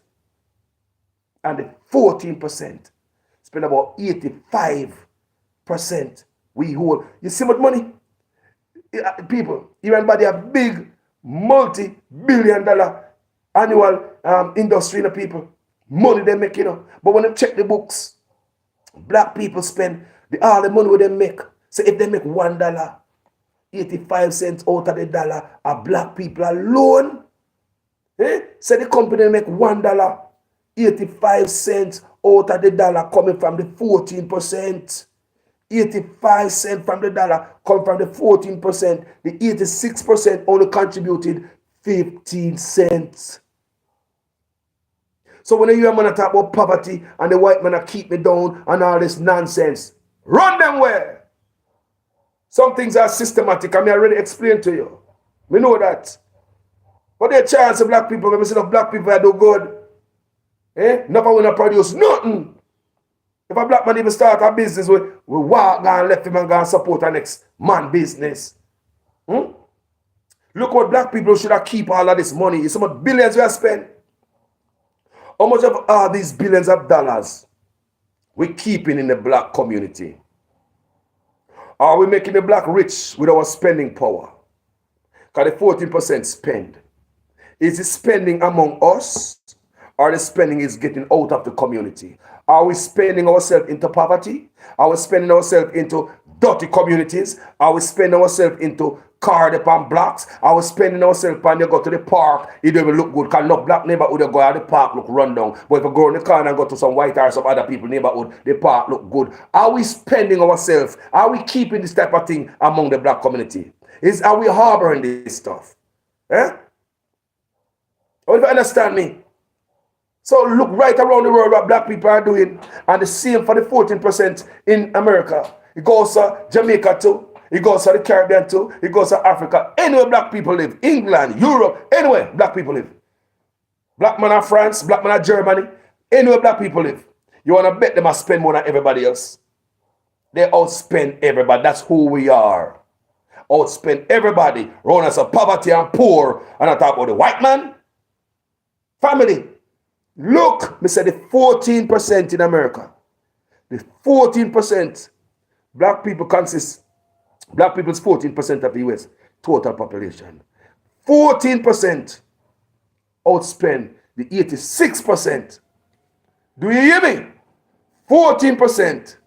And the 14% spend about 85%. We hold. You see what money? People, even by their big multi-billion-dollar annual industry in the people. Money they make, But when they check the books, black people spend all the money they make. So if they make $1, 85 cents out of the dollar are black people alone. So the company make $1, 85 cents out of the dollar coming from the 14%. 85 cents from the dollar come from the 14%. The 86% only contributed 15 cents. So when you hear man talk about poverty and the white man keep me down and all this nonsense, run them where? Some things are systematic. I already explained to you. We know that. But there's a chance of black people, when we see black people that do good, never want to produce nothing. If a black man even start a business, we walk and left him and go and support our next man business. Look what black people should have keep all of this money. It's so much billions we have spent. How much of all these billions of dollars we keeping in the black community? Are we making the black rich with our spending power? Because the 14% spend. Is it spending among us? Or the spending is getting out of the community? Are we spending ourselves into poverty? Are we spending ourselves into dirty communities? Are we spending ourselves into car upon blocks? Are we spending ourselves when you go to the park, it don't even look good? Because no black neighborhood you go out the park look run down. But if you go in the car and go to some white or some other people neighborhood, the park look good. Are we spending ourselves? Are we keeping this type of thing among the black community? Are we harboring this stuff? Or if you understand me? So look right around the world what black people are doing. And the same for the 14% in America. It goes to Jamaica too. It goes to the Caribbean too. It goes to Africa. Anywhere black people live. England, Europe, anywhere black people live. Black man of France, black man of Germany. Anywhere black people live. You want to bet them I spend more than everybody else. They outspend everybody. That's who we are. Outspend everybody. Run as a poverty and poor. And I talk about the white man. Family. Look, me say the 14% in America. The 14%. Black people consist. Black people is 14% of the US total population. 14% outspend the 86%. Do you hear me? 14%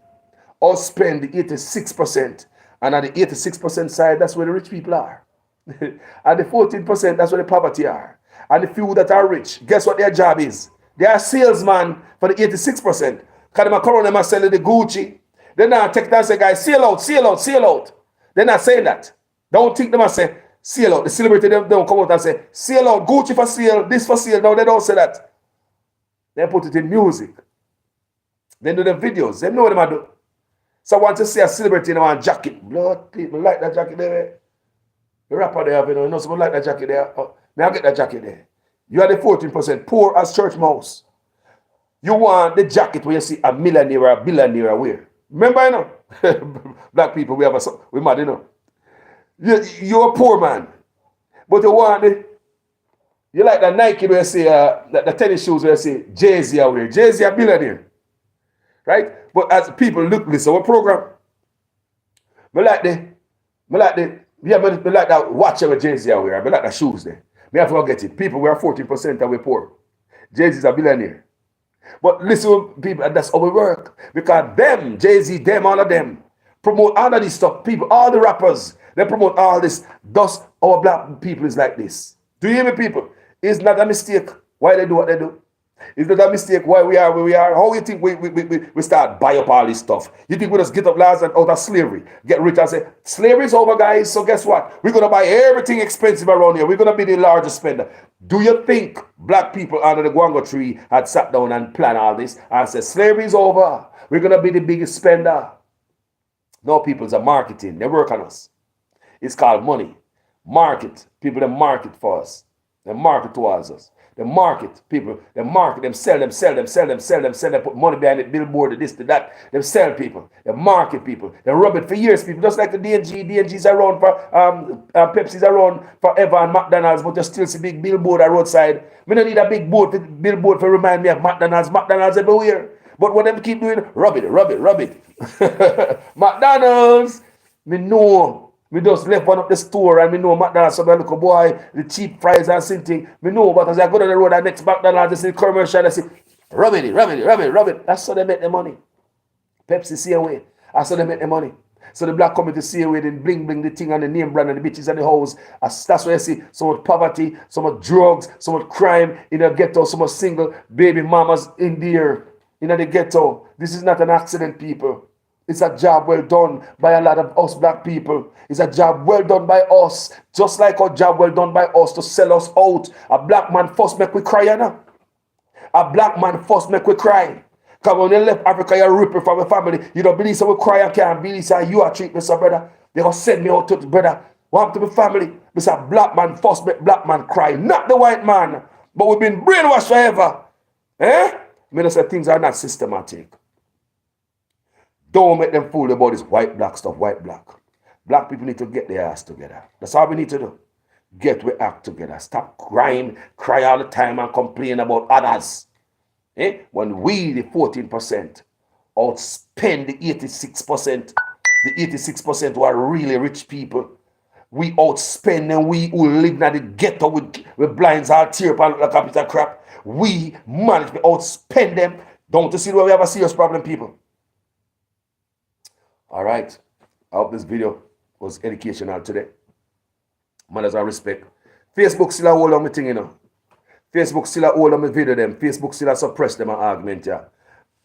outspend the 86%. And on the 86% side, that's where the rich people are. And the 14%, that's where the poverty are. And the few that are rich, guess what their job is? They are salesman for the 86%. Because they come around and sell the Gucci. Then I take that and say, guys, sell out, sell out, sell out. They're not saying that. Don't think them and say, sell out. The celebrity them don't come out and say, sell out, Gucci for sale, this for sale. No, they don't say that. They put it in music. They do the videos. They know what they do. So once you see a celebrity in a jacket, blood, people like that jacket there. The rapper there, you know someone like that jacket there. Oh, may I get that jacket there? You are the 14%, poor as church mouse. You want the jacket where you see a millionaire or a billionaire wear. Remember, you know? Black people, we mad, you know. You're a poor man. But you want you like the Nike where you see, the tennis shoes where you see Jay-Z wear. Jay-Z a billionaire. Right? But as people look, listen, our program, me like that watch with Jay-Z wear. I like the shoes there. Me have to forget it. People, we are 14% and we're poor. Jay-Z is a billionaire. But listen, people, that's how we work. Because them, Jay-Z, them, all of them, promote all of this stuff. People, all the rappers, they promote all this. Thus, our black people is like this. Do you hear me, people? It's not a mistake why they do what they do. It's not a mistake why we are where we are. How you think we start buy up all this stuff? You think we just get up last and out of slavery, get rich and say, slavery's over, guys. So guess what? We're going to buy everything expensive around here. We're going to be the largest spender. Do you think black people under the Guango tree had sat down and planned all this and said, slavery's over. We're going to be the biggest spender? No, people, it's a marketing. They work on us. It's called money. Market. People, they market for us. They market towards us. They market people. They market them, sell them, put money behind it, billboard, this, that. They sell people. They market people. They rub it for years, people. Just like the DNG. DNG's around for, Pepsi's around forever and McDonald's, but you still see big billboard at roadside. We don't need a big billboard to remind me of McDonald's. McDonald's everywhere. But what them keep doing, rub it. McDonald's, me know. We just left one up the store and we know McDonald's, some little boy, the cheap fries and something. We know, but as I go down the road, the next McDonald's, they see commercial, they say, rub it. That's how they make the money. Pepsi see away. That's how they make the money. So the black community see away, then bling the thing and the name brand and the bitches and the house. That's why you see so much poverty, so much drugs, so much crime in the ghetto, so much single baby mamas in there, in the ghetto. This is not an accident, people. It's a job well done by a lot of us black people. It's a job well done by us. Just like a job well done by us to sell us out. A black man first make we cry, you know? A black man first make we cry. Because when you left Africa, you're ripping from your family. You don't believe so we cry and can't believe so you are treating me so, brother. They're going to send me out to the brother. What to my family? It's a black man first make black man cry. Not the white man. But we've been brainwashed forever. I mean, say things are not systematic. Don't make them fool about this white-black stuff, white-black. Black people need to get their ass together. That's all we need to do. Get we act together. Stop crying, cry all the time and complain about others. When we, the 14%, outspend the 86%, the 86% who are really rich people, we outspend and we who live in the ghetto with blinds all tear up and like a piece of crap. We manage to outspend them. Don't you see where we have a serious problem, people? All right. I hope this video was educational today. Manners and respect. Facebook still a hold on my thing, you know. Facebook still a hold on my video them. Facebook still a suppress them and argument, yeah.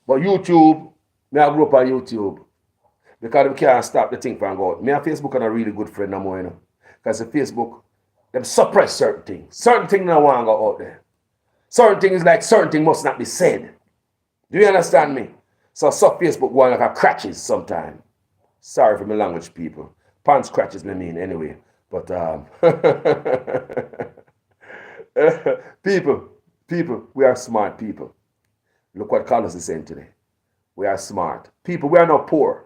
But YouTube, me I grew up on YouTube. Because we can't stop the thing from going. Me and Facebook are a really good friend no more, you know. Because the Facebook, them suppress certain things. Certain things don't want to go out there. Certain things like certain thing must not be said. Do you understand me? So Facebook going like a crutches sometimes. Sorry for my language, people. Pants scratches me mean anyway. But people, we are smart people. Look what Carlos is saying today. We are smart. People, we are not poor.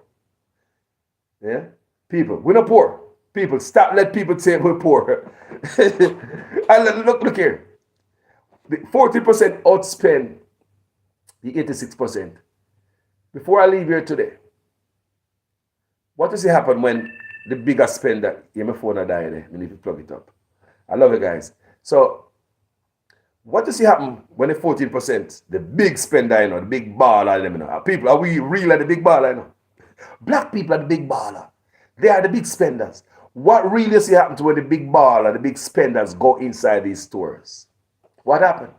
Yeah? People, we're not poor. People, stop let people say we're poor. And look here. The 40% outspend the 86%. Before I leave here today, what does it happen when the bigger spender, my phone are dying there, we need to plug it up. I love you guys. So, what does it happen when the 14%, the big spender, the big baller, people, are we real at the big baller, Black people are the big baller. They are the big spenders. What really see happen to when the big baller, the big spenders go inside these stores? What happened?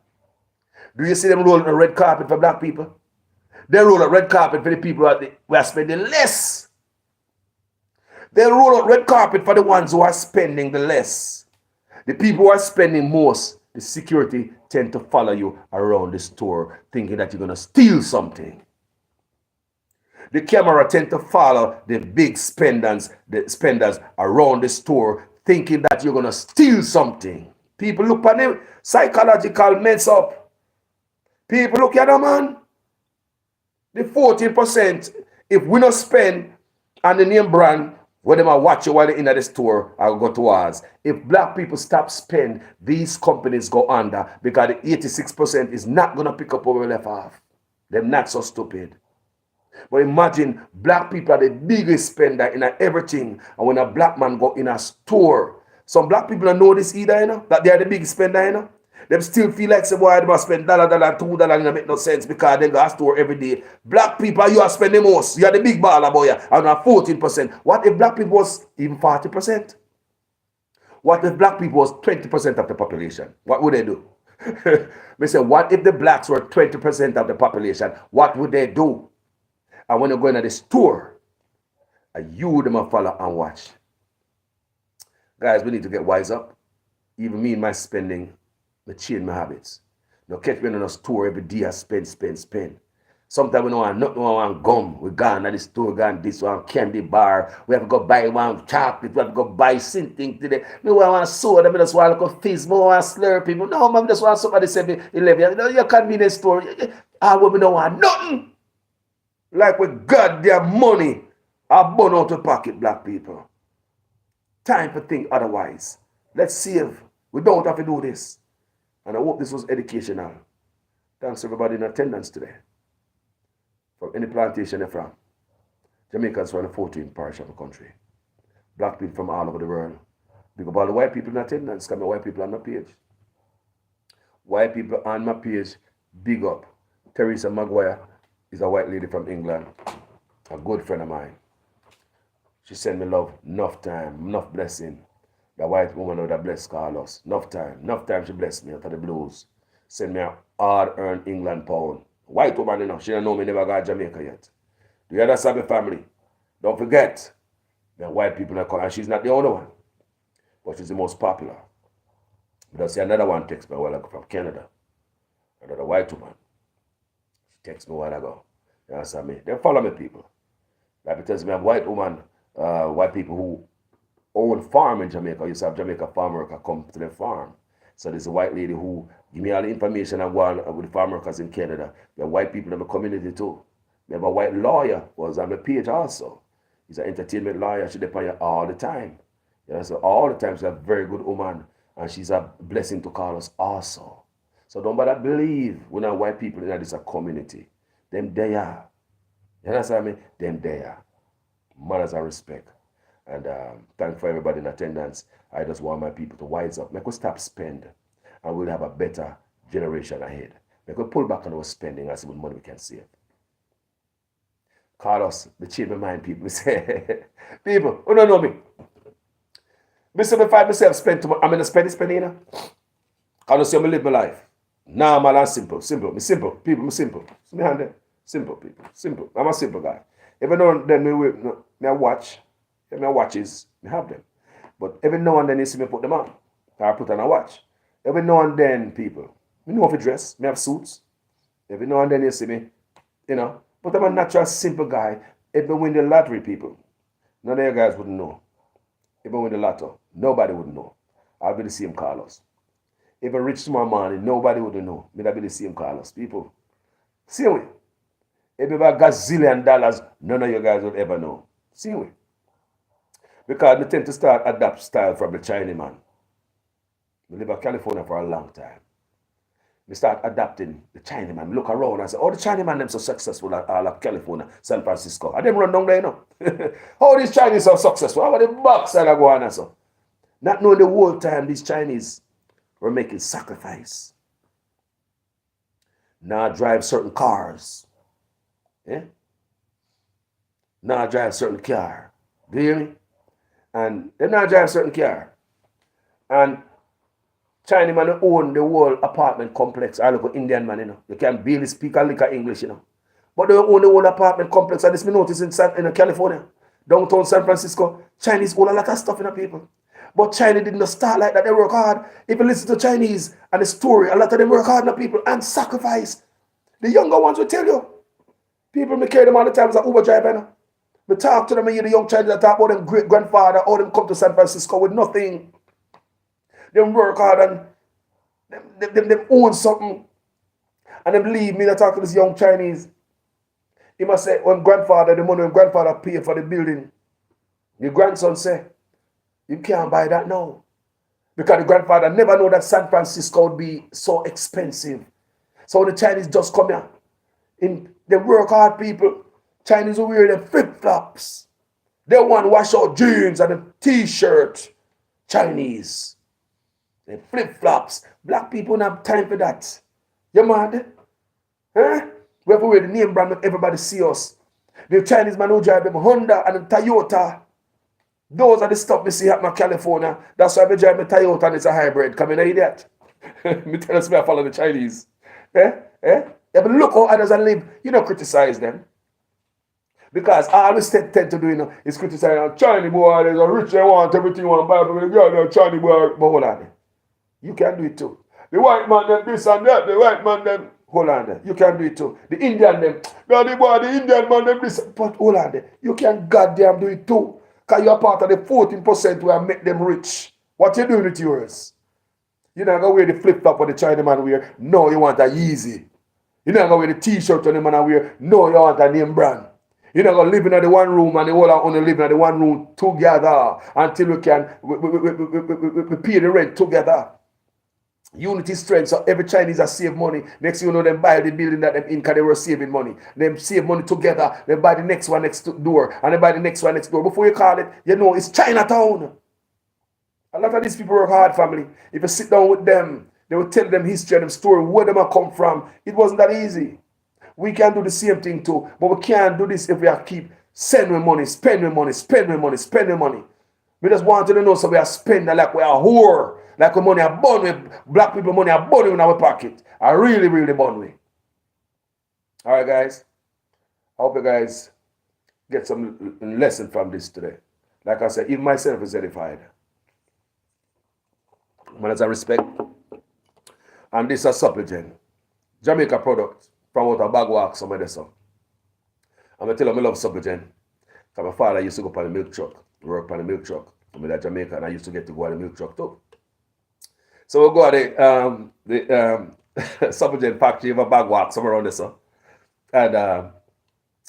Do you see them rolling a red carpet for black people? They roll a red carpet for the people who are spending less. They roll a red carpet for the ones who are spending the less. The people who are spending most, the security tend to follow you around the store thinking that you're going to steal something. The camera tend to follow the big spenders around the store thinking that you're going to steal something. People look at them, psychological mess up. People look at them, man. The 14%, if we don't spend on the name brand, where them are watching while they're in the store, I'll go to ours. If black people stop spend, these companies go under because the 86% is not going to pick up where we left off. They're not so stupid. But imagine black people are the biggest spender in everything. And when a black man go in a store, some black people don't know this either, that they are the biggest spender, Them still feel like, say, boy, they must spend $1, $2, and it make no sense because they go to store every day. Black people, you are spending most. You are the big baller, boy, and are 14%. What if black people was even 40%? What if black people was 20% of the population? What would they do? Me say, what if the blacks were 20% of the population? What would they do? And when you go into the store, you them a follow and watch. Guys, we need to get wise up. Even me in my spending, I change my habits. Now catch me in a store every day, I spend. Sometimes we don't want nothing, we want gum. We gone at the store, gone this one, candy bar. We have to go buy one chocolate, we have to go buy something today. Me want soda, me just want to fizz, me want Slurpee. No, man, just want somebody say me 11. You know, your convenience store, we don't want nothing. Like with goddamn money, I burn out the pocket, black people. Time to think otherwise. Let's save. We don't have to do this. And I hope this was educational. Thanks everybody in attendance today. From any plantation you're from. Jamaicans from the 14th parish of the country. Black people from all over the world. Big up all the white people in attendance, because my white people on my page. White people on my page, big up. Teresa Maguire is a white lady from England. A good friend of mine. She sent me love enough time, enough blessing. The white woman would have blessed Carlos. Enough time she blessed me after the blues. Send me a hard-earned England pound. White woman, she don't know me, never got Jamaica yet. Do you understand my family? Don't forget, the white people are calling, and she's not the only one, but she's the most popular. But I see another one text me a while ago from Canada. Another white woman. She texted me a while ago. You understand me? They follow me, people. Like it tells me a white woman, white people who own farm in Jamaica. You used to have Jamaica farm worker come to their farm. So there's a white lady who give me all the information and go on with the farm workers in Canada. There are white people in the community too. We have a white lawyer who was on the page also. He's an entertainment lawyer. She's there all the time. You know, so all the time she's a very good woman. And she's a blessing to Carlos also. So don't bother believe we're not white people in this community. Them there. You understand me? Them there. Manners and respect. And thank for everybody in attendance. I just want my people to wise up. Make us stop spend. And we'll have a better generation ahead. Make us pull back on our spending and see what money we can save. Carlos, the change my mind, people. Say, people, who don't know me? Mr. If I myself spend too much, I'm going to spend it, you know? Carlos, see me live my life. Normal and simple. Me simple. People, me simple. So me hand them. Simple, people. Simple. I'm a simple guy. Every now and then me watch. If my watches, me have them. But every now and then you see me put them on. I put on a watch. Every now and then, people, Me know if you dress. Me have suits. Every now and then you see me, you know. But I'm a natural, simple guy. If I win the lottery, people, none of you guys wouldn't know. If I win the lotto, nobody would know. I'll be the same Carlos. If I reach tomorrow morning, nobody would know. Me, I'll be the same Carlos. People, same way. If I got $1,000,000, none of you guys would ever know. Same way. Because I tend to start adapt style from the Chinese man. I live in California for a long time. We start adapting the Chinese man. Look around and say, oh, the Chinese man them so successful at all of California, San Francisco. And them run down there, you know. How these Chinese are successful? How are the box that are going on so? Not knowing the whole time these Chinese were making sacrifice. Now drive certain cars. Yeah? Now drive certain car. Do you hear me? And they now drive certain car. And Chinese man own the whole apartment complex. I look at Indian man, you know. You can barely speak a lick of English, you know. But they own the whole apartment complex. And this me notice in California, downtown San Francisco, Chinese own a lot of stuff in the people. But China didn't start like that. They work hard. If you listen to Chinese and the story, a lot of them work hard in the people and sacrifice. The younger ones will tell you. People may carry them all the time as an Uber driver, you know. We talk to them and hear the young Chinese that talk about them great grandfather, all them come to San Francisco with nothing. Them work hard and them own something. And them leave me to talk to this young Chinese. He must say, when grandfather, the money when grandfather paid for the building, the grandson say, you can't buy that now. Because the grandfather never know that San Francisco would be so expensive. So the Chinese just come here. They work hard people. Chinese will wear them flip-flops. They want to wash out jeans and a t-shirt. Chinese. They flip-flops. Black people don't have time for that. You mad? Huh? We have to wear the name brand make everybody see us. The Chinese man who drive them Honda and a Toyota. Those are the stuff we see at my California. That's why I drive my Toyota and it's a hybrid. Come in, idiot. Me tell us I follow the Chinese. Yeah, but look how others are live. You don't criticize them. Because I always tend to do, you know, is criticizing Chinese boy, there's a rich, they want everything you want to buy, but the girl, the Chinese boy, but hold on. You can do it too. The white man, them this and that, the white man, them, hold on there. You can do it too. The Indian, them, the Indian man, them this, but hold on there. You can goddamn do it too. Because you're part of the 14% where I make them rich. What you doing with yours? You're not going to wear the flip-flop what the Chinese man wear. No, you want a Yeezy. You're not going to wear the t-shirt on the man wear. No, you want a name brand. You're not going to live in the one room and the whole only live in the one room together until we can we pay the rent together. Unity strength. So every Chinese has save money. Next thing you know, them buy the building that them in because they were saving money. Them save money together. They buy the next one next door. And they buy the next one next door. Before you call it, you know, it's Chinatown. A lot of these people work hard, family. If you sit down with them, they will tell them history and them story, where them have come from. It wasn't that easy. We can do the same thing too. But we can't do this if we are keep sending money, spending money, spending money, spending money. We just want you to know so we are spending like we are whore. Like we money are born with black people money are born in our pocket. I really, really born with. Alright guys. I hope you guys get some lesson from this today. Like I said, even myself is edified. Man, as I respect. And this is a supplement. Jamaica product from out of Bagwalk, some of this stuff. I'm going to tell you I love supplement. Because my father used to go on the milk truck. Work on the milk truck. I'm in Jamaica and I used to get to go on the milk truck too. So we'll go to the supplement factory of a Bagwalk, somewhere around this. And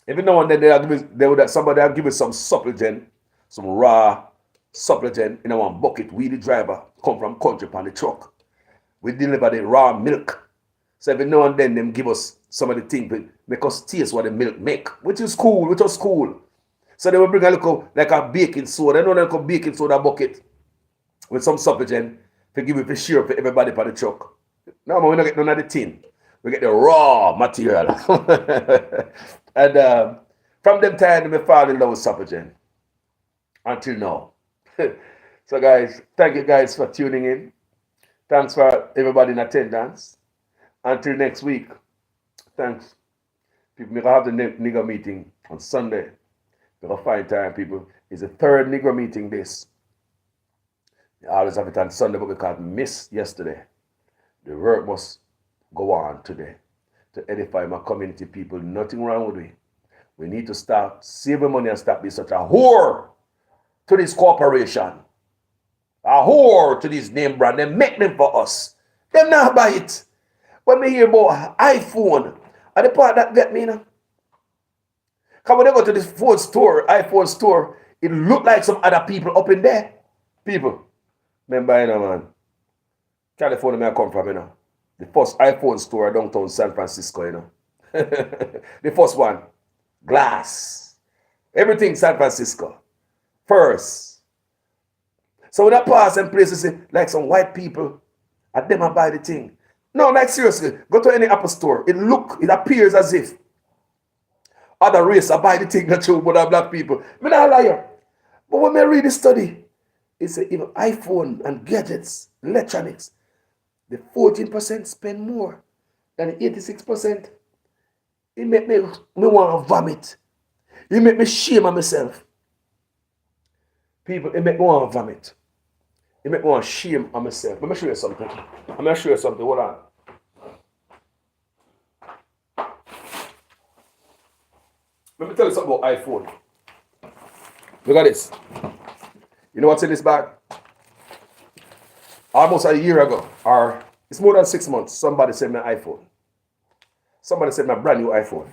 every now and then somebody will give me some supplement, some raw supplement in one bucket. We the driver come from country on the truck. We deliver the raw milk. So every now and then them give us some of the things that make us taste what the milk make, which is cool, which was cool. So they will bring a little like a baking soda, like a baking soda bucket with some supplement to give it for sure for everybody on the truck. No, we don't get none of the tin. We get the raw material. And from them time, we fall in love with supplement. Until now. So guys, thank you guys for tuning in. Thanks for everybody in attendance. Until next week. Thanks. People, we have the nigger meeting on Sunday. We're going to find time, people. It's the third nigger meeting this. I always have it on Sunday, but we can't miss yesterday. The work was go on today to edify my community people. Nothing wrong with me. We need to start saving money and stop being such a whore to this corporation. A whore to this name brand. They make them for us. Them not buy it. When me hear about iPhone, and the part that get me, you know. Because when I go to this phone store, iPhone store, it look like some other people up in there. People. Remember, you know, man. California, where I come from, you know. The first iPhone store downtown San Francisco, you know. The first one. Glass. Everything San Francisco. First. So when I pass and places, like some white people, and them I buy the thing. No, like seriously, go to any Apple store. It appears as if other race I buy the thing that you, but are black people. I'm not a liar. But when I read the study, it says even iPhone and gadgets, electronics, the 14% spend more than the 86%. It make me want to vomit. It make me shame of myself. People, it make me want to vomit. It make me want to shame of myself. Let me show you something. I'm going to show you something. Hold on. Let me tell you something about iPhone. Look at this. You know what's in this bag? Almost a year ago, or it's more than 6 months, somebody sent me an iPhone. Somebody sent me a brand new iPhone.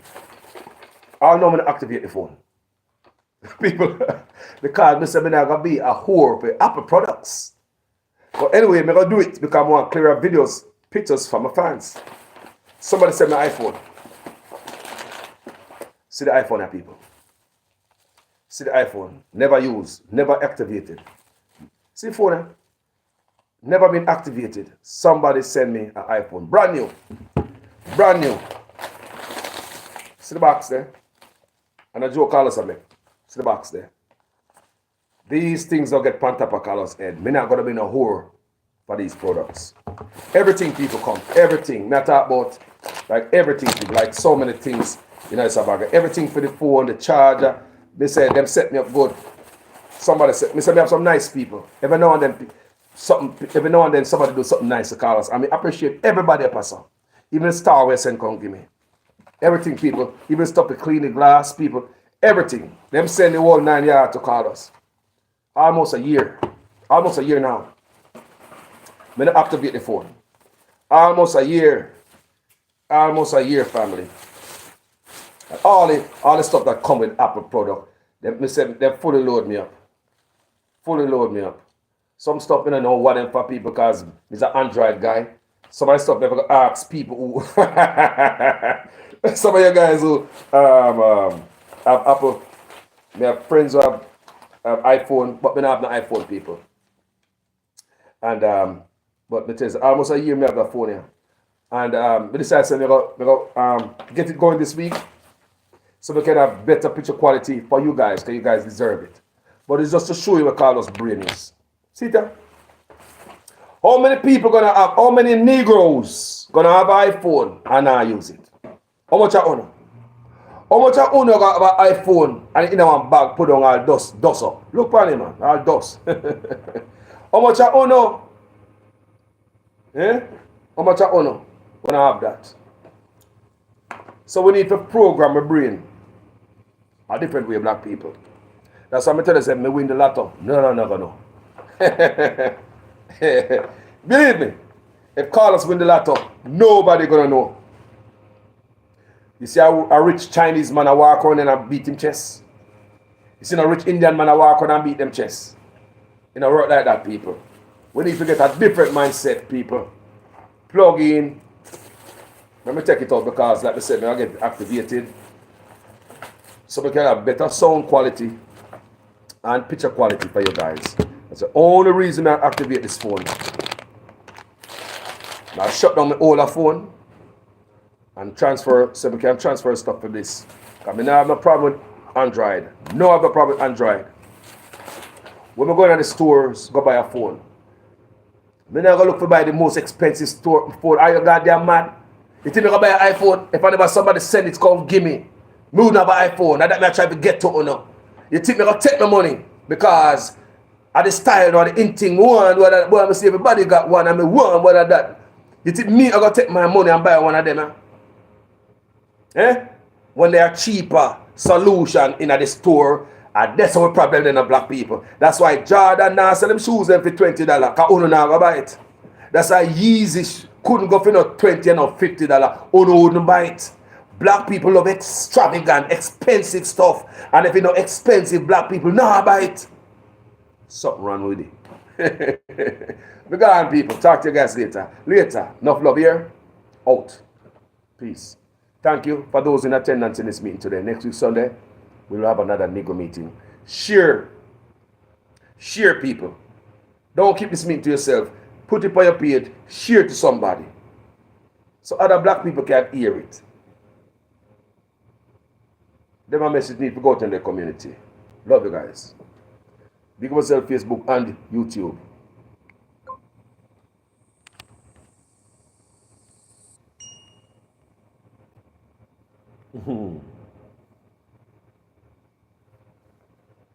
I know I'm going to activate the phone. People, because I said I'm going to be a whore for Apple products. But anyway, I'm going to do it because I want clearer videos, pictures from my fans. Somebody sent me an iPhone. See the iPhone here, people. See the iPhone. Never used, never activated. See the phone here? Never been activated. Somebody sent me an iPhone. Brand new. Brand new. See the box there? And a Joe Carlos on me. See the box there? These things don't get pan top of Carlos' head. Me not gonna be no whore for these products. Everything people come. Everything. Me I talk about like everything people. Like so many things. You know, it's a bag. Everything for the phone, the charger. They say them set me up good. Somebody said, me say me have some nice people. Every now and then somebody do something nice to Carlos. I mean, appreciate everybody a person. Even Star Wars and come give me. Everything people, even stuff to clean the glass, people, everything. Them send the whole 9 yards to Carlos. Almost a year. Almost a year now. Me not activate the phone. Almost a year. Almost a year, family. And all the stuff that come with Apple product, they fully load me up. Fully load me up. Some stuff I don't know what them for people because he's an Android guy. Some of the stuff never ask people who some of you guys who have Apple, me have friends who have iPhone, but me not have no iPhone people. And but me tell you, almost a year me have the phone here. And we decided to go get it going this week. So we can have better picture quality for you guys, because you guys deserve it. But it's just to show you what Carlos' brain is. See that? How many people gonna have, how many Negroes gonna have iPhone and not use it? How much I own? How much I own gonna have an iPhone and in one bag put on all dust up? Look on him, man, all dust. How much I own? Eh? How much I own when I have that? So we need to program a brain a different way, black people. That's why I tell you, me win the lotto. No. Believe me, if Carlos win the lotto, nobody gonna know. You see how a rich Chinese man I walk around and I beat him chest? You see a rich Indian man I walk around and beat them chest? You know, work like that, people. We need to get a different mindset, people. Plug in. Let me take it out because, like I said, I get activated. So we can have better sound quality and picture quality for you guys. That's the only reason I activate this phone. Now I shut down my older phone and transfer, so we can transfer stuff to this. Because I don't have no problem with Android. No have no problem with Android. When we go to the stores, go buy a phone. I'm not going to look for buy the most expensive store phone. Are you goddamn mad? You think I'm going to buy an iPhone? If I never somebody send it, come give me. Me would not buy an iPhone. That's what I try to get to now. You think I'm going to take my money? Because of the style or the in thing one, whether I see everybody got one, and me one, whether that. You think me I gotta take my money and buy one of them? When they are cheaper solution in the store, and that's our problem than the black people. That's why Jordan now sell them shoes them for $20, because uno now go buy it. That's why Yeezy couldn't go for no $20 and no $50. Uno wouldn't buy it. Black people love extravagant, expensive stuff. And if you know expensive, black people nah buy it. Something wrong with it. Be gone, people. Talk to you guys later. Later. Enough love here. Out. Peace. Thank you for those in attendance in this meeting today. Next week, Sunday, we'll have another Negro meeting. Share. Share, people. Don't keep this meeting to yourself. Put it on your page. Share it to somebody. So other black people can hear it. Then my message need to go out in the community. Love you guys. Big up yourself, Facebook and YouTube.